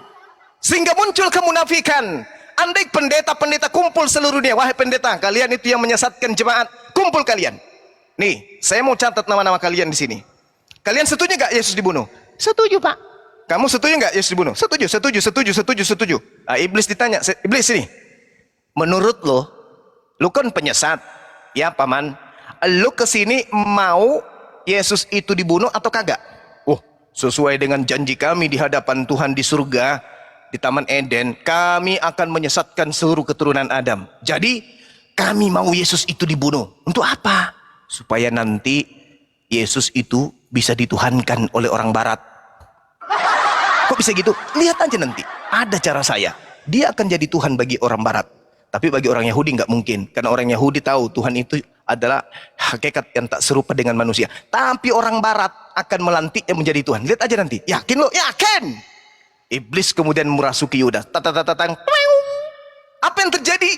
Sehingga muncul kemunafikan. Andai pendeta-pendeta kumpul seluruh dunia, wahai pendeta, kalian itu yang menyesatkan jemaat, kumpul kalian. Nih, saya mau catat nama-nama kalian di sini. Kalian setuju nggak Yesus dibunuh? Setuju, Pak. Kamu setuju nggak Yesus dibunuh? Setuju, setuju, setuju, setuju, setuju. Iblis ditanya, iblis ini, menurut lu kan penyesat, ya paman, lu kesini mau Yesus itu dibunuh atau kagak? Sesuai dengan janji kami di hadapan Tuhan di surga, di Taman Eden, kami akan menyesatkan seluruh keturunan Adam. Jadi kami mau Yesus itu dibunuh. Untuk apa? Supaya nanti Yesus itu bisa dituhankan oleh orang barat. Kok bisa gitu? Lihat aja nanti, ada cara saya. Dia akan jadi Tuhan bagi orang barat. Tapi bagi orang Yahudi nggak mungkin. Karena orang Yahudi tahu Tuhan itu adalah hakikat yang tak serupa dengan manusia. Tapi orang barat akan melantiknya menjadi Tuhan. Lihat aja nanti. Yakin lo? Yakin. Iblis kemudian merasuki Yudas. Apa yang terjadi?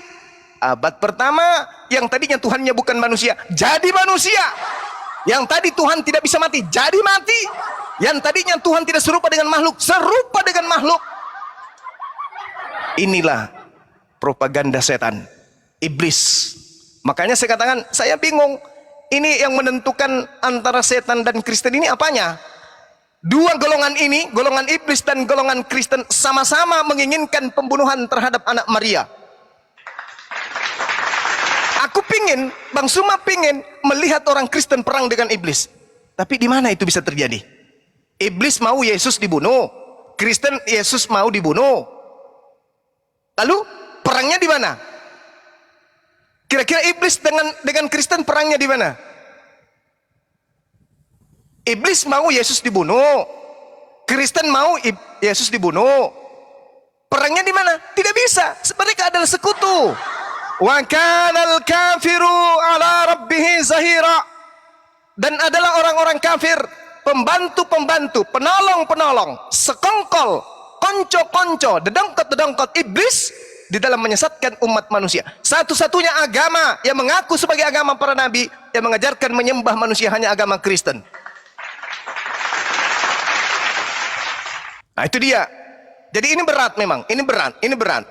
Abad pertama yang tadinya Tuhannya bukan manusia, jadi manusia. Yang tadi Tuhan tidak bisa mati, jadi mati. Yang tadinya Tuhan tidak serupa dengan makhluk, serupa dengan makhluk. Inilah propaganda setan, iblis. Makanya saya katakan, saya bingung. Ini yang menentukan antara setan dan Kristen ini apanya? Dua golongan ini, golongan iblis dan golongan Kristen, sama-sama menginginkan pembunuhan terhadap anak Maria. Aku pingin, Bang Suma pingin melihat orang Kristen perang dengan iblis. Tapi di mana itu bisa terjadi? Iblis mau Yesus dibunuh, Kristen Yesus mau dibunuh. Lalu perangnya di mana? Kira-kira iblis dengan Kristen perangnya di mana? Iblis mau Yesus dibunuh, Kristen mau Yesus dibunuh. Perangnya di mana? Tidak bisa. Mereka adalah sekutu. Wa kanal kafiru ala rabbih zahira. Dan adalah orang-orang kafir pembantu-pembantu, penolong-penolong, sekongkol, konco-konco, dedongkot-dedongkot iblis di dalam menyesatkan umat manusia. Satu-satunya agama yang mengaku sebagai agama para nabi yang mengajarkan menyembah manusia hanya agama Kristen. Nah, itu dia. Jadi ini berat memang, ini berat.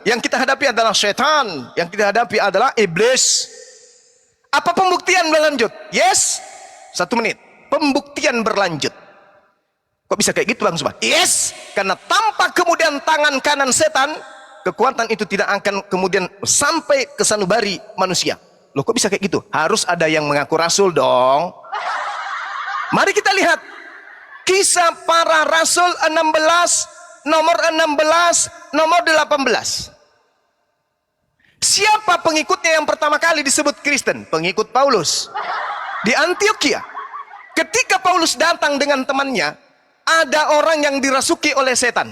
Yang kita hadapi adalah setan, yang kita hadapi adalah iblis. Apa pembuktian berlanjut? Yes. 1 menit. Pembuktian berlanjut. Kok bisa kayak gitu Bang Subhan? Yes. Karena tanpa kemudian tangan kanan setan, kekuatan itu tidak akan kemudian sampai ke sanubari manusia. Loh kok bisa kayak gitu? Harus ada yang mengaku rasul dong. Mari kita lihat Kisah Para Rasul 16, nomor 18. Siapa pengikutnya yang pertama kali disebut Kristen? Pengikut Paulus di Antioquia. Ketika Paulus datang dengan temannya, ada orang yang dirasuki oleh setan.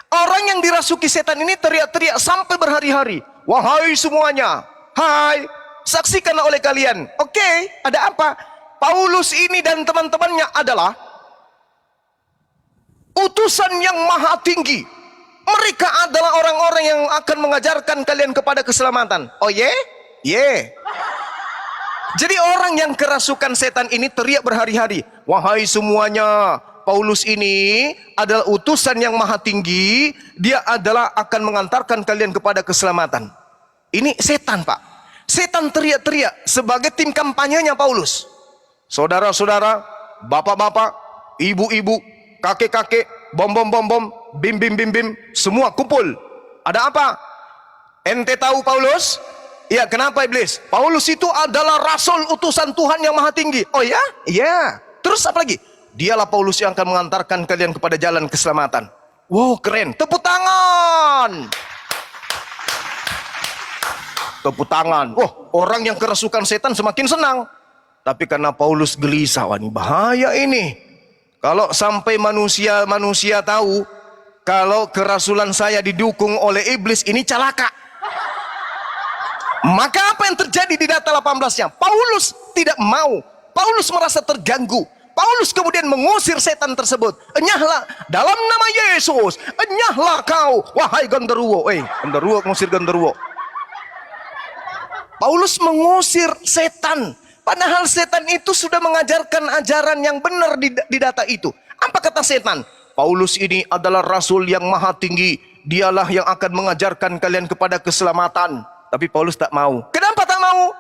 Orang yang dirasuki setan ini teriak-teriak sampai berhari-hari. Wahai semuanya, hai, saksikanlah oleh kalian. Oke, ada apa? Paulus ini dan teman-temannya adalah utusan yang maha tinggi. Mereka adalah orang-orang yang akan mengajarkan kalian kepada keselamatan. Oh ye? Ye. Jadi orang yang kerasukan setan ini teriak berhari-hari. Wahai semuanya, Paulus ini adalah utusan yang maha tinggi. Dia adalah akan mengantarkan kalian kepada keselamatan. Ini setan, Pak. Setan teriak-teriak sebagai tim kampanyenya Paulus. Saudara-saudara, bapak-bapak, ibu-ibu, kakek-kakek, bom-bom, bim-bim, semua kumpul. Ada apa? Ente tahu Paulus? Ya, kenapa iblis? Paulus itu adalah rasul utusan Tuhan yang maha tinggi. Oh ya? Iya. Terus apa lagi? Dialah Paulus yang akan mengantarkan kalian kepada jalan keselamatan. Wow, keren. Tepuk tangan. Tepuk tangan. Oh, orang yang kerasukan setan semakin senang. Tapi karena Paulus gelisah, wah ini bahaya ini. Kalau sampai manusia tahu kalau kerasulan saya didukung oleh iblis, ini celaka. Maka apa yang terjadi di data 18-nya? Paulus tidak mau. Paulus merasa terganggu. Paulus kemudian mengusir setan tersebut. Enyahlah dalam nama Yesus. Enyahlah kau, wahai genderuwo. Genderuwo ngusir genderuwo. Paulus mengusir setan. Padahal setan itu sudah mengajarkan ajaran yang benar di data itu. Apa kata setan? Paulus ini adalah rasul yang maha tinggi. Dialah yang akan mengajarkan kalian kepada keselamatan. Tapi Paulus tak mau. Kenapa tak mau?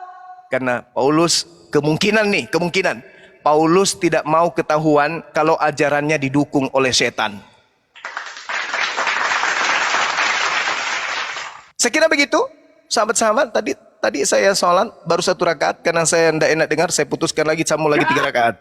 Karena Paulus kemungkinan Paulus tidak mau ketahuan kalau ajarannya didukung oleh setan. Saya kira begitu, sahabat-sahabat. Tadi saya sholat baru 1 rakaat karena saya tidak enak dengar. Saya putuskan lagi, sambung lagi 3 rakaat.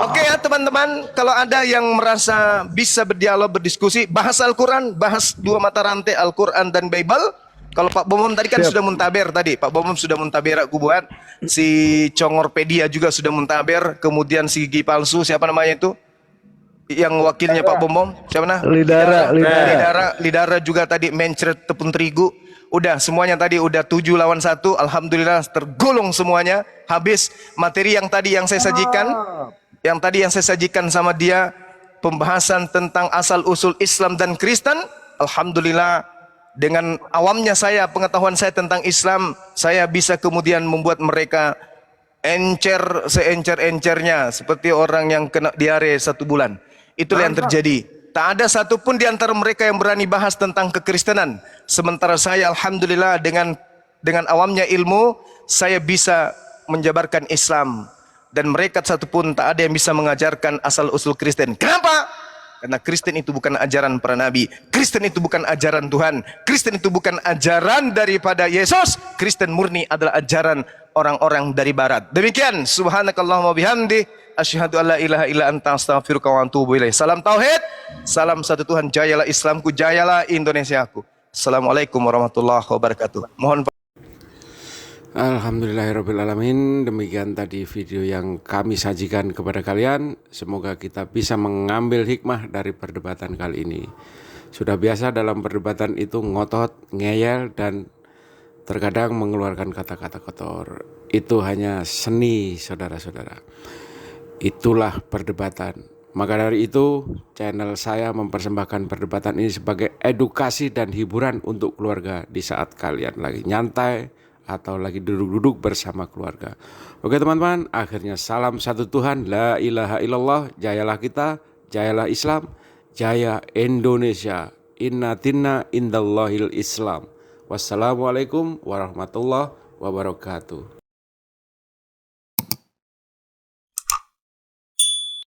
Oke ya teman-teman, kalau ada yang merasa bisa berdialog, berdiskusi, bahas Al-Quran, bahas 2 mata rantai Al-Quran dan Bible. Kalau Pak Bomom tadi kan sudah muntaber tadi, Pak Bomom sudah muntaber aku buat, si Congorpedia juga sudah muntaber, kemudian si Gigi Palsu, siapa namanya itu? Yang wakilnya Pak Bomom, siapa nah? Lidara juga tadi mencret tepung terigu. Udah semuanya tadi udah 7 lawan 1. Alhamdulillah tergolong semuanya. Habis materi yang tadi yang saya sajikan. Yang tadi yang saya sajikan sama dia, pembahasan tentang asal usul Islam dan Kristen. Alhamdulillah dengan awamnya saya, pengetahuan saya tentang Islam, saya bisa kemudian membuat mereka seencer-encernya seperti orang yang kena diare 1 bulan. Itulah yang terjadi. Tak ada satupun di antara mereka yang berani bahas tentang kekristenan. Sementara saya alhamdulillah dengan awamnya ilmu, saya bisa menjabarkan Islam. Dan mereka satupun tak ada yang bisa mengajarkan asal usul Kristen. Kenapa? Karena Kristen itu bukan ajaran para nabi. Kristen itu bukan ajaran Tuhan. Kristen itu bukan ajaran daripada Yesus. Kristen murni adalah ajaran orang-orang dari barat. Demikian, subhanakallahumma bihamdi, asyhadu alla ilaha illa anta astaghfiruka wa atubu ilaih. Salam tauhid, salam satu Tuhan, jayalah Islamku, jayalah Indonesiaku. Assalamualaikum warahmatullahi wabarakatuh. Mohon Alhamdulillahirrabbilalamin. Demikian tadi video yang kami sajikan kepada kalian. Semoga kita bisa mengambil hikmah dari perdebatan kali ini. Sudah biasa dalam perdebatan itu ngotot, ngeyel, dan terkadang mengeluarkan kata-kata kotor. itu hanya seni, saudara-saudara. Itulah perdebatan. Maka dari itu, channel saya mempersembahkan perdebatan ini sebagai edukasi dan hiburan untuk keluarga di saat kalian lagi nyantai atau lagi duduk-duduk bersama keluarga. Oke teman-teman, akhirnya salam satu Tuhan, la ilaha illallah, jayalah kita, jayalah Islam, jaya Indonesia, inna dinna indallahil Islam. Wassalamualaikum warahmatullahi wabarakatuh.